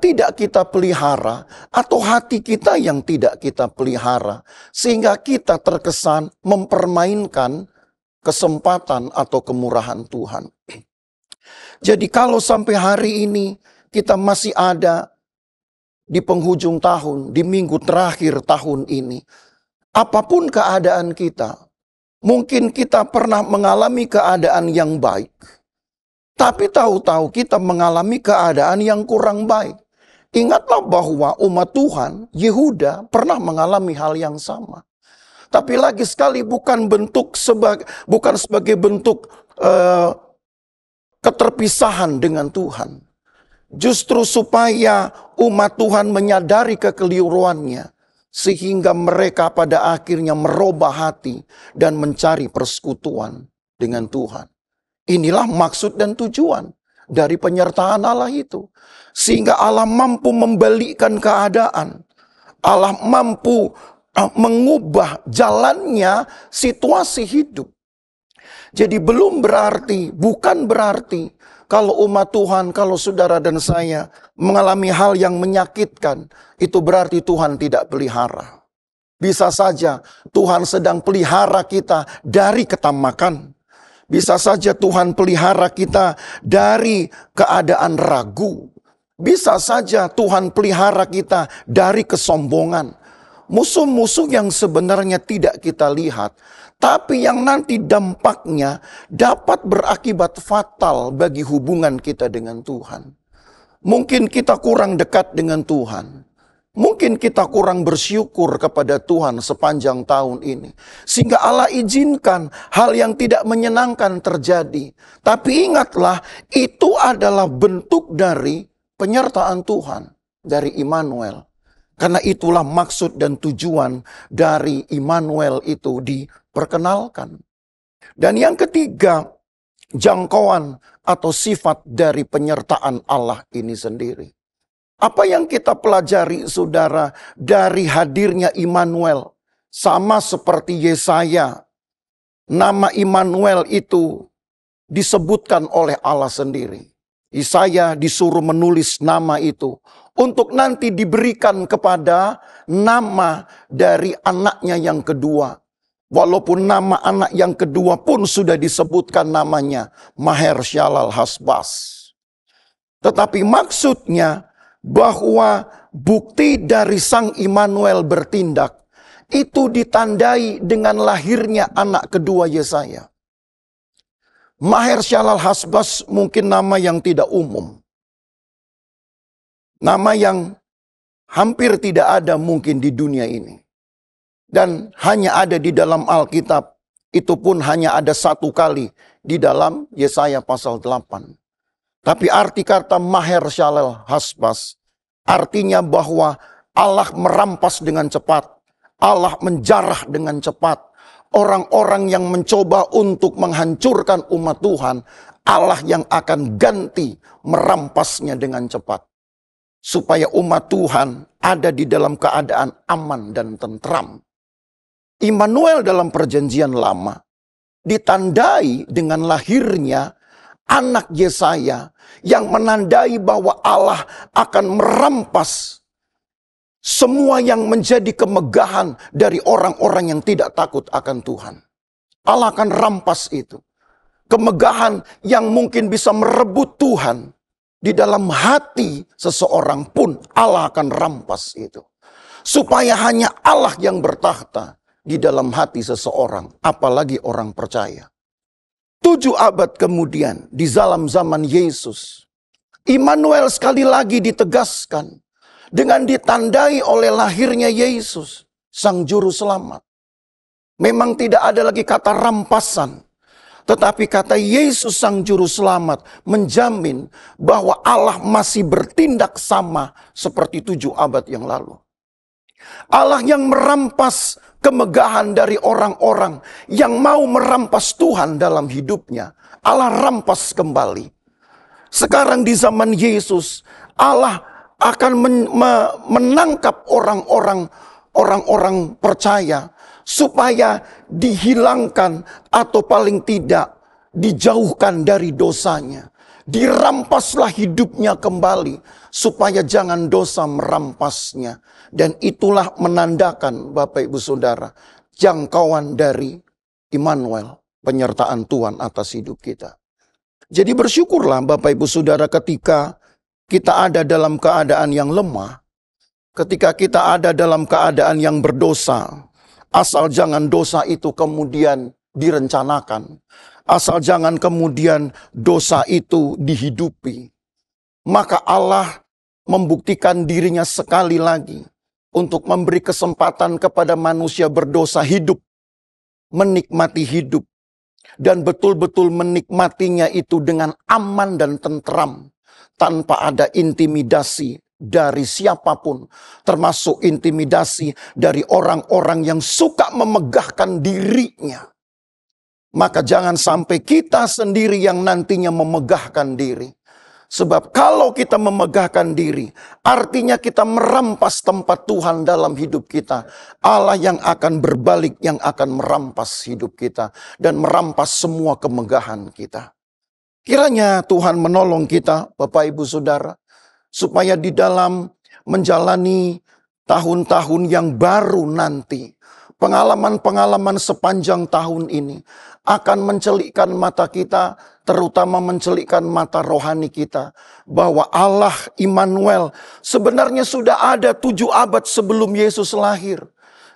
tidak kita pelihara, atau hati kita yang tidak kita pelihara, sehingga kita terkesan mempermainkan kesempatan atau kemurahan Tuhan. Jadi kalau sampai hari ini kita masih ada di penghujung tahun, di minggu terakhir tahun ini, apapun keadaan kita, mungkin kita pernah mengalami keadaan yang baik, tapi tahu-tahu kita mengalami keadaan yang kurang baik. Ingatlah bahwa umat Tuhan, Yehuda, pernah mengalami hal yang sama. Tapi lagi sekali bukan sebagai bentuk keterpisahan dengan Tuhan. Justru supaya umat Tuhan menyadari kekeliruannya, sehingga mereka pada akhirnya merubah hati dan mencari persekutuan dengan Tuhan. Inilah maksud dan tujuan dari penyertaan Allah itu. Sehingga Allah mampu membalikkan keadaan. Allah mampu mengubah jalannya situasi hidup. Jadi bukan berarti kalau umat Tuhan, kalau saudara dan saya mengalami hal yang menyakitkan, itu berarti Tuhan tidak pelihara. Bisa saja Tuhan sedang pelihara kita dari ketamakan. Bisa saja Tuhan pelihara kita dari keadaan ragu. Bisa saja Tuhan pelihara kita dari kesombongan. Musuh-musuh yang sebenarnya tidak kita lihat, tapi yang nanti dampaknya dapat berakibat fatal bagi hubungan kita dengan Tuhan. Mungkin kita kurang dekat dengan Tuhan. Mungkin kita kurang bersyukur kepada Tuhan sepanjang tahun ini. Sehingga Allah izinkan hal yang tidak menyenangkan terjadi. Tapi ingatlah, itu adalah bentuk dari penyertaan Tuhan, dari Immanuel. Karena itulah maksud dan tujuan dari Immanuel itu diperkenalkan. Dan yang ketiga, jangkauan atau sifat dari penyertaan Allah ini sendiri. Apa yang kita pelajari saudara dari hadirnya Immanuel? Sama seperti Yesaya, nama Immanuel itu disebutkan oleh Allah sendiri. Yesaya disuruh menulis nama itu untuk nanti diberikan kepada nama dari anaknya yang kedua. Walaupun nama anak yang kedua pun sudah disebutkan namanya Maher-shalal-Hash-baz. Tetapi maksudnya bahwa bukti dari Sang Immanuel bertindak itu ditandai dengan lahirnya anak kedua Yesaya. Maher-shalal-Hash-baz mungkin nama yang tidak umum. Nama yang hampir tidak ada mungkin di dunia ini. Dan hanya ada di dalam Alkitab. Itu pun hanya ada satu kali di dalam Yesaya pasal 8. Tapi arti kata Maher-shalal-Hash-baz artinya bahwa Allah merampas dengan cepat. Allah menjarah dengan cepat. Orang-orang yang mencoba untuk menghancurkan umat Tuhan, Allah yang akan ganti merampasnya dengan cepat. Supaya umat Tuhan ada di dalam keadaan aman dan tentram. Immanuel dalam perjanjian lama ditandai dengan lahirnya anak Yesaya yang menandai bahwa Allah akan merampas semua yang menjadi kemegahan dari orang-orang yang tidak takut akan Tuhan. Allah akan rampas itu. Kemegahan yang mungkin bisa merebut Tuhan di dalam hati seseorang pun Allah akan rampas itu. Supaya hanya Allah yang bertakhta di dalam hati seseorang, apalagi orang percaya. 7 abad kemudian, di dalam zaman Yesus, Immanuel sekali lagi ditegaskan dengan ditandai oleh lahirnya Yesus, Sang Juru Selamat. Memang tidak ada lagi kata rampasan, tetapi kata Yesus Sang Juru Selamat menjamin bahwa Allah masih bertindak sama seperti 7 abad yang lalu. Allah yang merampas kemegahan dari orang-orang yang mau merampas Tuhan dalam hidupnya. Allah rampas kembali. Sekarang di zaman Yesus, Allah akan menangkap orang-orang percaya supaya dihilangkan atau paling tidak dijauhkan dari dosanya. Dirampaslah hidupnya kembali supaya jangan dosa merampasnya. Dan itulah menandakan Bapak Ibu Saudara jangkauan dari Immanuel, penyertaan Tuhan atas hidup kita. Jadi bersyukurlah Bapak Ibu Saudara ketika kita ada dalam keadaan yang lemah, ketika kita ada dalam keadaan yang berdosa, asal jangan dosa itu kemudian direncanakan. Asal jangan kemudian dosa itu dihidupi. Maka Allah membuktikan dirinya sekali lagi untuk memberi kesempatan kepada manusia berdosa hidup. Menikmati hidup. Dan betul-betul menikmatinya itu dengan aman dan tentram. Tanpa ada intimidasi dari siapapun. Termasuk intimidasi dari orang-orang yang suka memegahkan dirinya. Maka jangan sampai kita sendiri yang nantinya memegahkan diri. Sebab kalau kita memegahkan diri, artinya kita merampas tempat Tuhan dalam hidup kita. Allah yang akan berbalik, yang akan merampas hidup kita. Dan merampas semua kemegahan kita. Kiranya Tuhan menolong kita, Bapak Ibu Saudara. Supaya di dalam menjalani tahun-tahun yang baru nanti. Pengalaman-pengalaman sepanjang tahun ini akan mencelikkan mata kita, terutama mencelikkan mata rohani kita, bahwa Allah Immanuel sebenarnya sudah ada 7 abad sebelum Yesus lahir.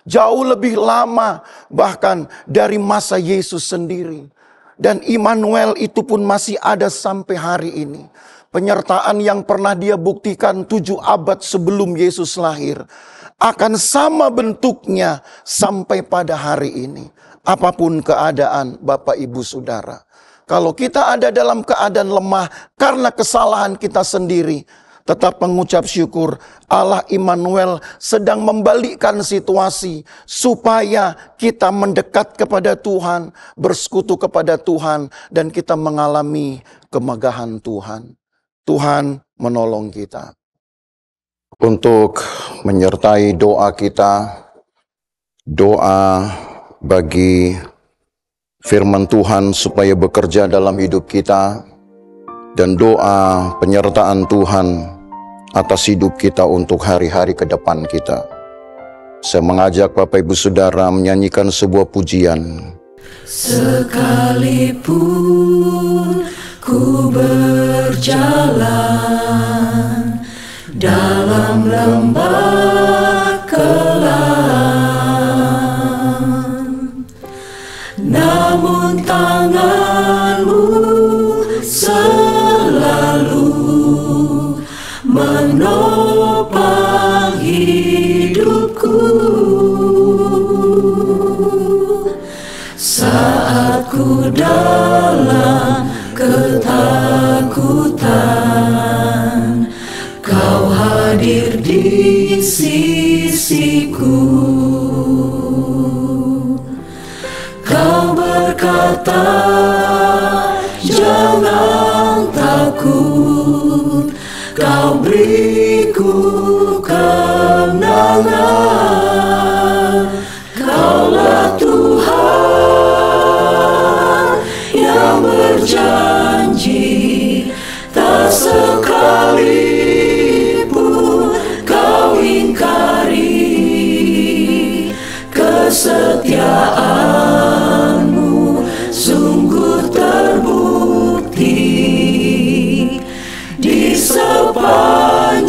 Jauh lebih lama bahkan dari masa Yesus sendiri. Dan Immanuel itu pun masih ada sampai hari ini. Penyertaan yang pernah dia buktikan 7 abad sebelum Yesus lahir akan sama bentuknya sampai pada hari ini. Apapun keadaan Bapak Ibu Saudara. Kalau kita ada dalam keadaan lemah karena kesalahan kita sendiri. tetap mengucap syukur. Allah Immanuel sedang membalikkan situasi supaya kita mendekat kepada Tuhan, bersekutu kepada Tuhan, dan kita mengalami kemegahan Tuhan. Tuhan menolong kita. Untuk menyertai doa kita, doa bagi firman Tuhan supaya bekerja dalam hidup kita, dan doa penyertaan Tuhan atas hidup kita untuk hari-hari ke depan kita. Saya mengajak Bapak Ibu Saudara menyanyikan sebuah pujian. Sekalipun ku berjalan dalam lembah kelam, namun tangan-Mu selalu menopang hidupku. Saat ku dalam ketakutan, Kau hadir di sisiku. Kau berkata, jangan takut, Kau beriku kemenangan. Kaulah Tuhan yang berjanji, tak sekalipun Kau ingkari. Kesetiaan-Mu sungguh terbukti di sepanjang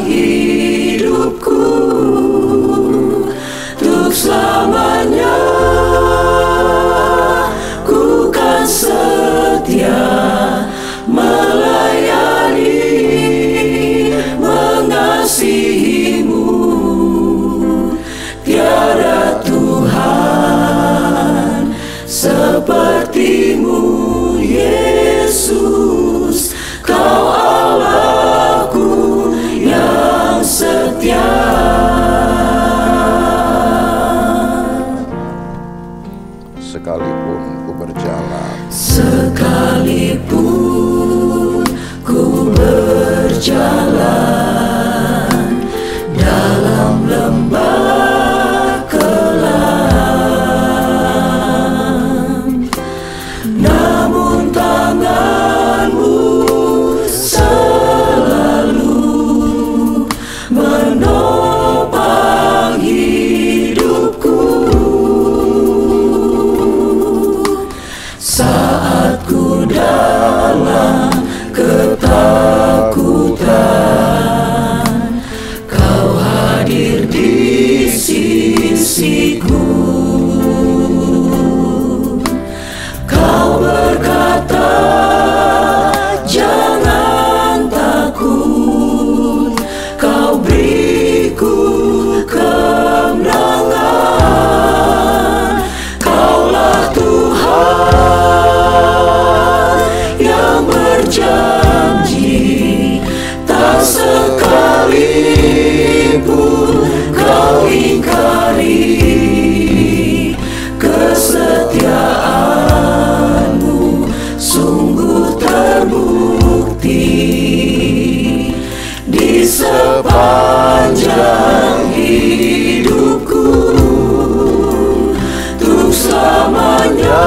hidupku. Untuk selamanya ku kan setia melayani, mengasihi-Mu. Tiada Tuhan seperti-Mu, Yesus. Kau Allahku yang setia. Sekalipun ku berjalan, sekalipun ku berjalan dalam lembah kelam, namun tangan-Mu selalu menopang hidupku. Saat ku dalam ketakutan, Kau hadir di sisiku. Kau berkata, jangan takut, Kau beriku kemenangan. Kaulah Tuhan yang berjanji, tak sekalipun Kau ingkari. Kesetiaan-Mu sungguh terbukti di sepanjang hidupku. Untuk selamanya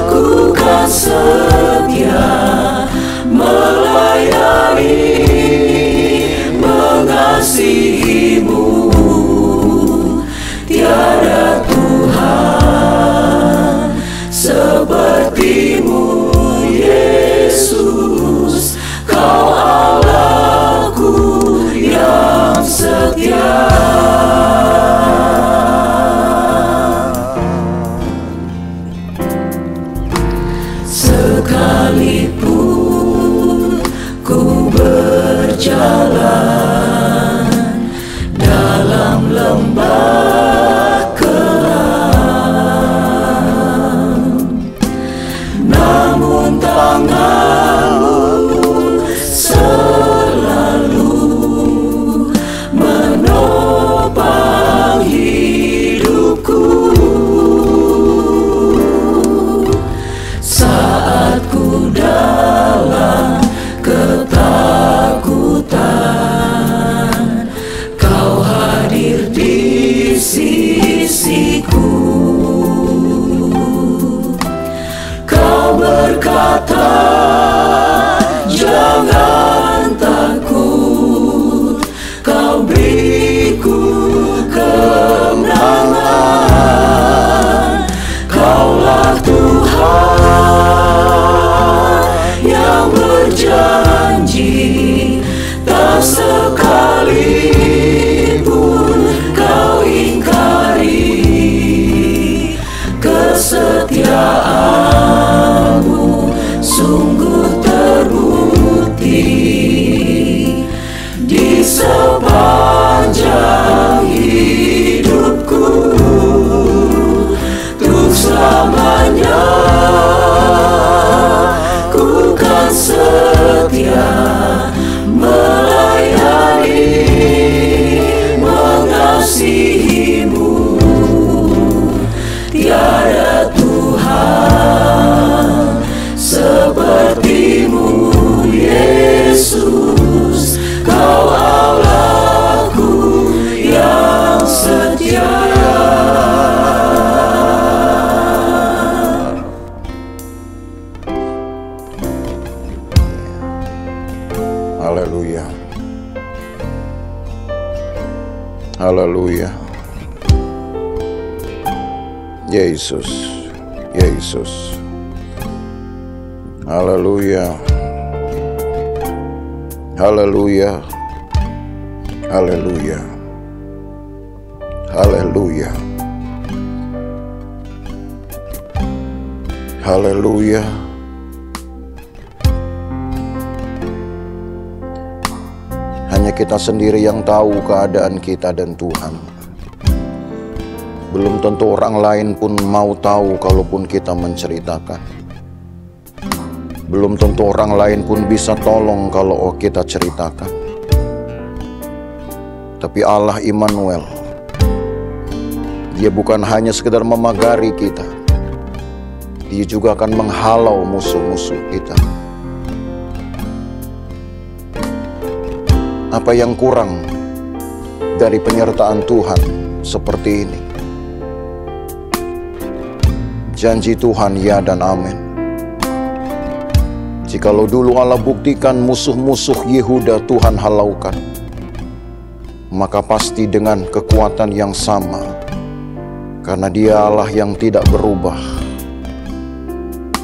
ku kan setia melayani, mengasihi-Mu. Tiada Tuhan seperti-Mu, Yesus. Kau Allahku yang setia. Sekalipun ku berjalan dalam lembah kelam, namun tangan-Mu berjanji, tak sekalipun kau ingkari. Kesetiaanmu sungguh terbukti di sepanjang hidupku. Untuk selamanya ku kan setia melayani, mengasihimu. Tiada Tuhan sepertimu, Yesus. Kau Allahku yang setia. Haleluya. Haleluya. Yesus, Yesus. Haleluya. Haleluya. Haleluya. Haleluya. Haleluya. Hanya kita sendiri yang tahu keadaan kita dan Tuhan. Belum tentu orang lain pun mau tahu kalaupun kita menceritakan. Belum tentu orang lain pun bisa tolong kalau kita ceritakan. Tapi Allah Immanuel, Dia bukan hanya sekedar memagari kita, Dia juga akan menghalau musuh-musuh kita. Apa yang kurang dari penyertaan Tuhan seperti ini? Janji Tuhan ya dan amin. Jikalau dulu Allah buktikan musuh-musuh Yehuda Tuhan halaukan, maka pasti dengan kekuatan yang sama, karena Dia Allah yang tidak berubah.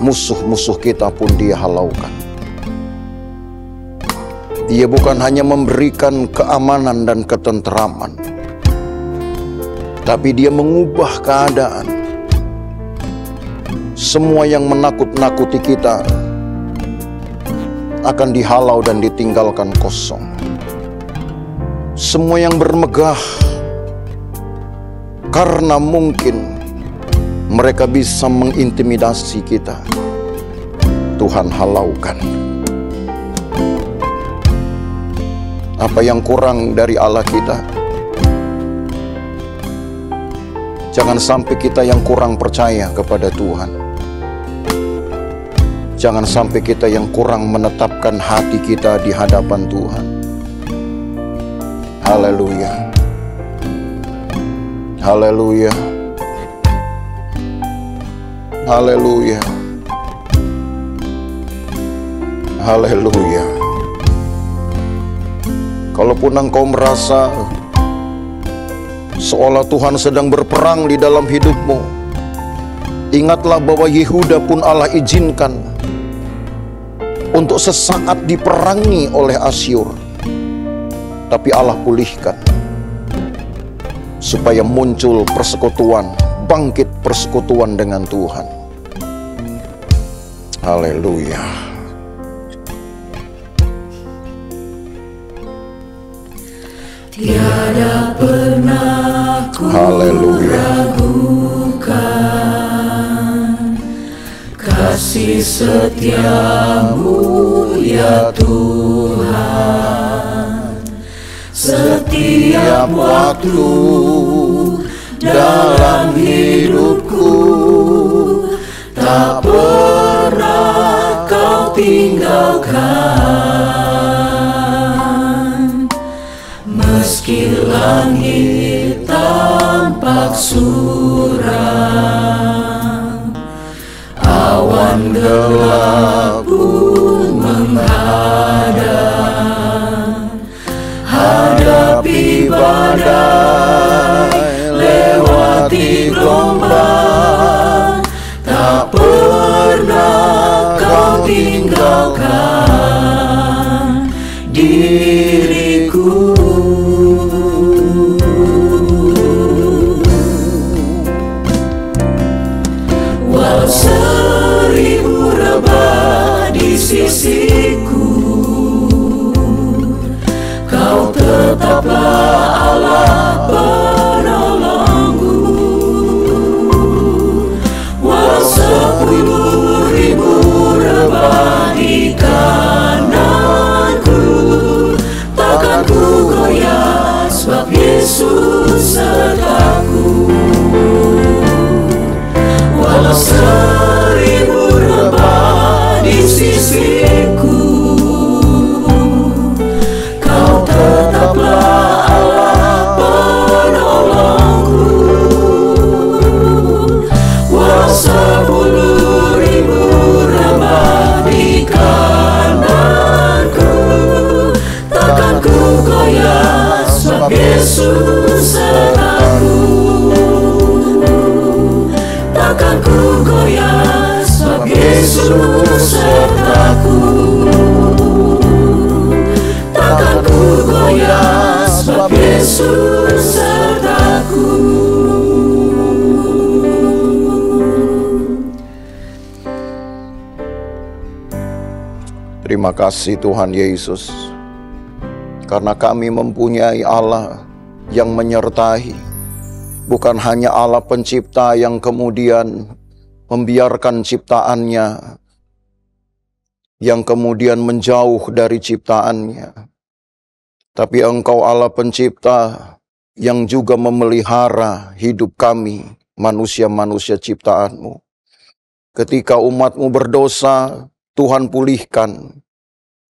Musuh-musuh kita pun Dia halaukan. Dia bukan hanya memberikan keamanan dan ketenteraman, tapi Dia mengubah keadaan. Semua yang menakut-nakuti kita akan dihalau dan ditinggalkan kosong. Semua yang bermegah karena mungkin mereka bisa mengintimidasi kita, Tuhan halaukan. Apa yang kurang dari Allah kita? Jangan sampai kita yang kurang percaya kepada Tuhan. Jangan sampai kita yang kurang menetapkan hati kita di hadapan Tuhan. Haleluya. Haleluya. Haleluya. Haleluya. Kalaupun engkau merasa seolah Tuhan sedang berperang di dalam hidupmu, ingatlah bahwa Yehuda pun Allah izinkan untuk sesaat diperangi oleh Asyur, tapi Allah pulihkan supaya muncul persekutuan, bangkit persekutuan dengan Tuhan. Haleluya. Tiada pernah ku ragukan kasih setiamu ya Tuhan. Setiap waktu dalam hidupku tak pernah kau tinggalkan. Meski langit tampak suram, awan gelap pun menghadang, hadapi badai, lewati gelombang, tak pernah kau tinggalkan. diriku. Walau 1000 rebah di sisiku, Kau tetaplah Allah penolongku. Walau 10.000 rebah di kananku, takkan ku goyah, sebab Yesus sertaku. Walau 1000 rebah di sisiku, Kau tetaplah Allah penolongku. Walau 10.000 rebah di kananku, takkan ku goyah, sebab Yesus sertaku. Takkan ku goyah, sebab Yesus sertaku. Takkan ku goyah, sebab Yesus sertaku. Terima kasih Tuhan Yesus, karena kami mempunyai Allah yang menyertai. Bukan hanya Allah pencipta yang kemudian membiarkan ciptaannya, yang kemudian menjauh dari ciptaannya, tapi Engkau Allah pencipta yang juga memelihara hidup kami, manusia-manusia ciptaan-Mu. Ketika umat-Mu berdosa, Tuhan pulihkan,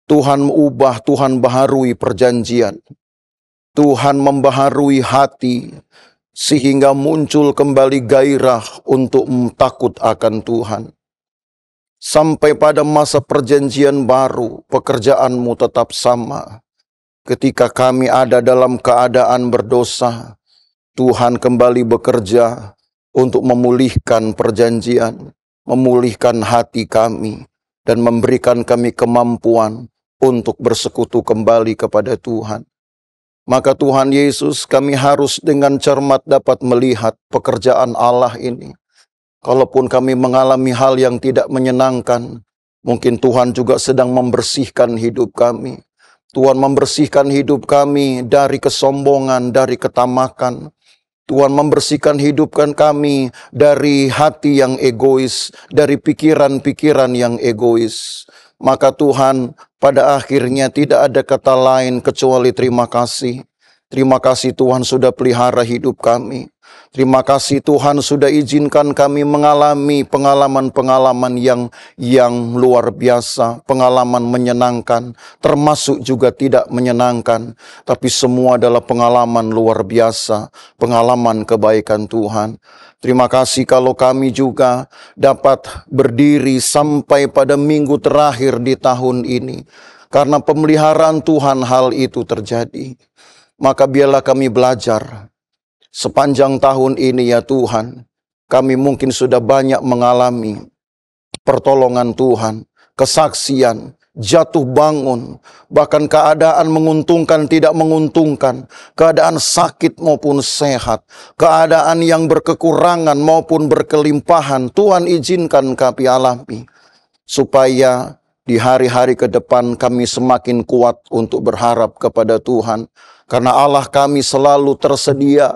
Tuhan ubah, Tuhan baharui perjanjian, Tuhan membaharui hati, sehingga muncul kembali gairah untuk takut akan Tuhan. Sampai pada masa perjanjian baru, pekerjaan-Mu tetap sama. Ketika kami ada dalam keadaan berdosa, Tuhan kembali bekerja untuk memulihkan perjanjian, memulihkan hati kami, dan memberikan kami kemampuan untuk bersekutu kembali kepada Tuhan. Maka Tuhan Yesus, kami harus dengan cermat dapat melihat pekerjaan Allah ini. Kalaupun kami mengalami hal yang tidak menyenangkan, mungkin Tuhan juga sedang membersihkan hidup kami. Tuhan membersihkan hidup kami dari kesombongan, dari ketamakan. Tuhan membersihkan hidup kami dari hati yang egois, dari pikiran-pikiran yang egois. Maka Tuhan, pada akhirnya tidak ada kata lain kecuali terima kasih. Terima kasih Tuhan sudah pelihara hidup kami. Terima kasih Tuhan sudah izinkan kami mengalami pengalaman-pengalaman yang luar biasa, pengalaman menyenangkan, termasuk juga tidak menyenangkan, tapi semua adalah pengalaman luar biasa, pengalaman kebaikan Tuhan. Terima kasih kalau kami juga dapat berdiri sampai pada minggu terakhir di tahun ini. Karena pemeliharaan Tuhan hal itu terjadi. Maka biarlah kami belajar. Sepanjang tahun ini ya Tuhan, kami mungkin sudah banyak mengalami pertolongan Tuhan, kesaksian, jatuh bangun, bahkan keadaan menguntungkan tidak menguntungkan, keadaan sakit maupun sehat, keadaan yang berkekurangan maupun berkelimpahan, Tuhan izinkan kami alami, supaya di hari-hari ke depan kami semakin kuat untuk berharap kepada Tuhan, karena Allah kami selalu tersedia,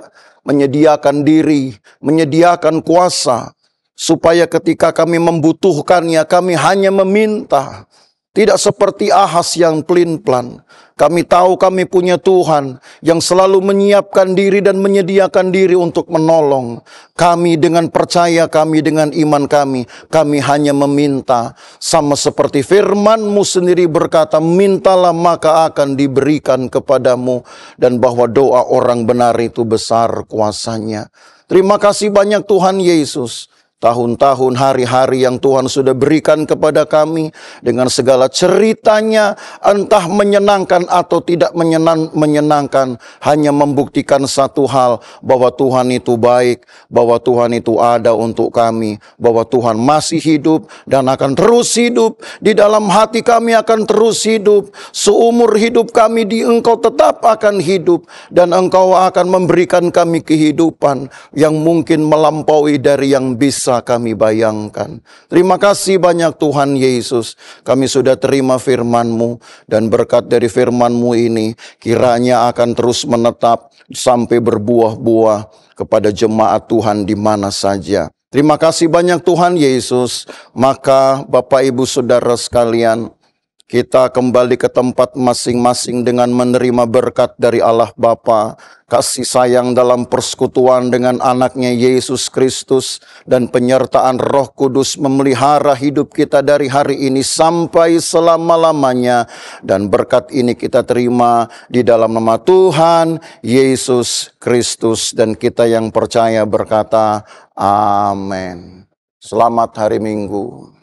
menyediakan diri, menyediakan kuasa, supaya ketika kami membutuhkannya, kami hanya meminta. Tidak seperti Ahas yang pelin-pelan. Kami tahu kami punya Tuhan yang selalu menyiapkan diri dan menyediakan diri untuk menolong. Kami dengan percaya, kami dengan iman kami hanya meminta. Sama seperti firman-Mu sendiri berkata, mintalah maka akan diberikan kepadamu. Dan bahwa doa orang benar itu besar kuasanya. Terima kasih banyak Tuhan Yesus. tahun-tahun, hari-hari yang Tuhan sudah berikan kepada kami dengan segala ceritanya, entah menyenangkan atau tidak menyenangkan, hanya membuktikan satu hal, bahwa Tuhan itu baik, bahwa Tuhan itu ada untuk kami, bahwa Tuhan masih hidup dan akan terus hidup. Di dalam hati kami akan terus hidup. Seumur hidup kami di Engkau tetap akan hidup, dan Engkau akan memberikan kami kehidupan yang mungkin melampaui dari yang bisa kami bayangkan. Terima kasih banyak Tuhan Yesus. Kami sudah terima firman-Mu, dan berkat dari firman-Mu ini kiranya akan terus menetap sampai berbuah-buah kepada jemaat Tuhan di mana saja. Terima kasih banyak Tuhan Yesus. Maka Bapak Ibu Saudara sekalian, kita kembali ke tempat masing-masing dengan menerima berkat dari Allah Bapa, kasih sayang dalam persekutuan dengan anaknya Yesus Kristus, dan penyertaan Roh Kudus memelihara hidup kita dari hari ini sampai selama-lamanya. Dan berkat ini kita terima di dalam nama Tuhan Yesus Kristus, dan kita yang percaya berkata, amin. Selamat hari Minggu.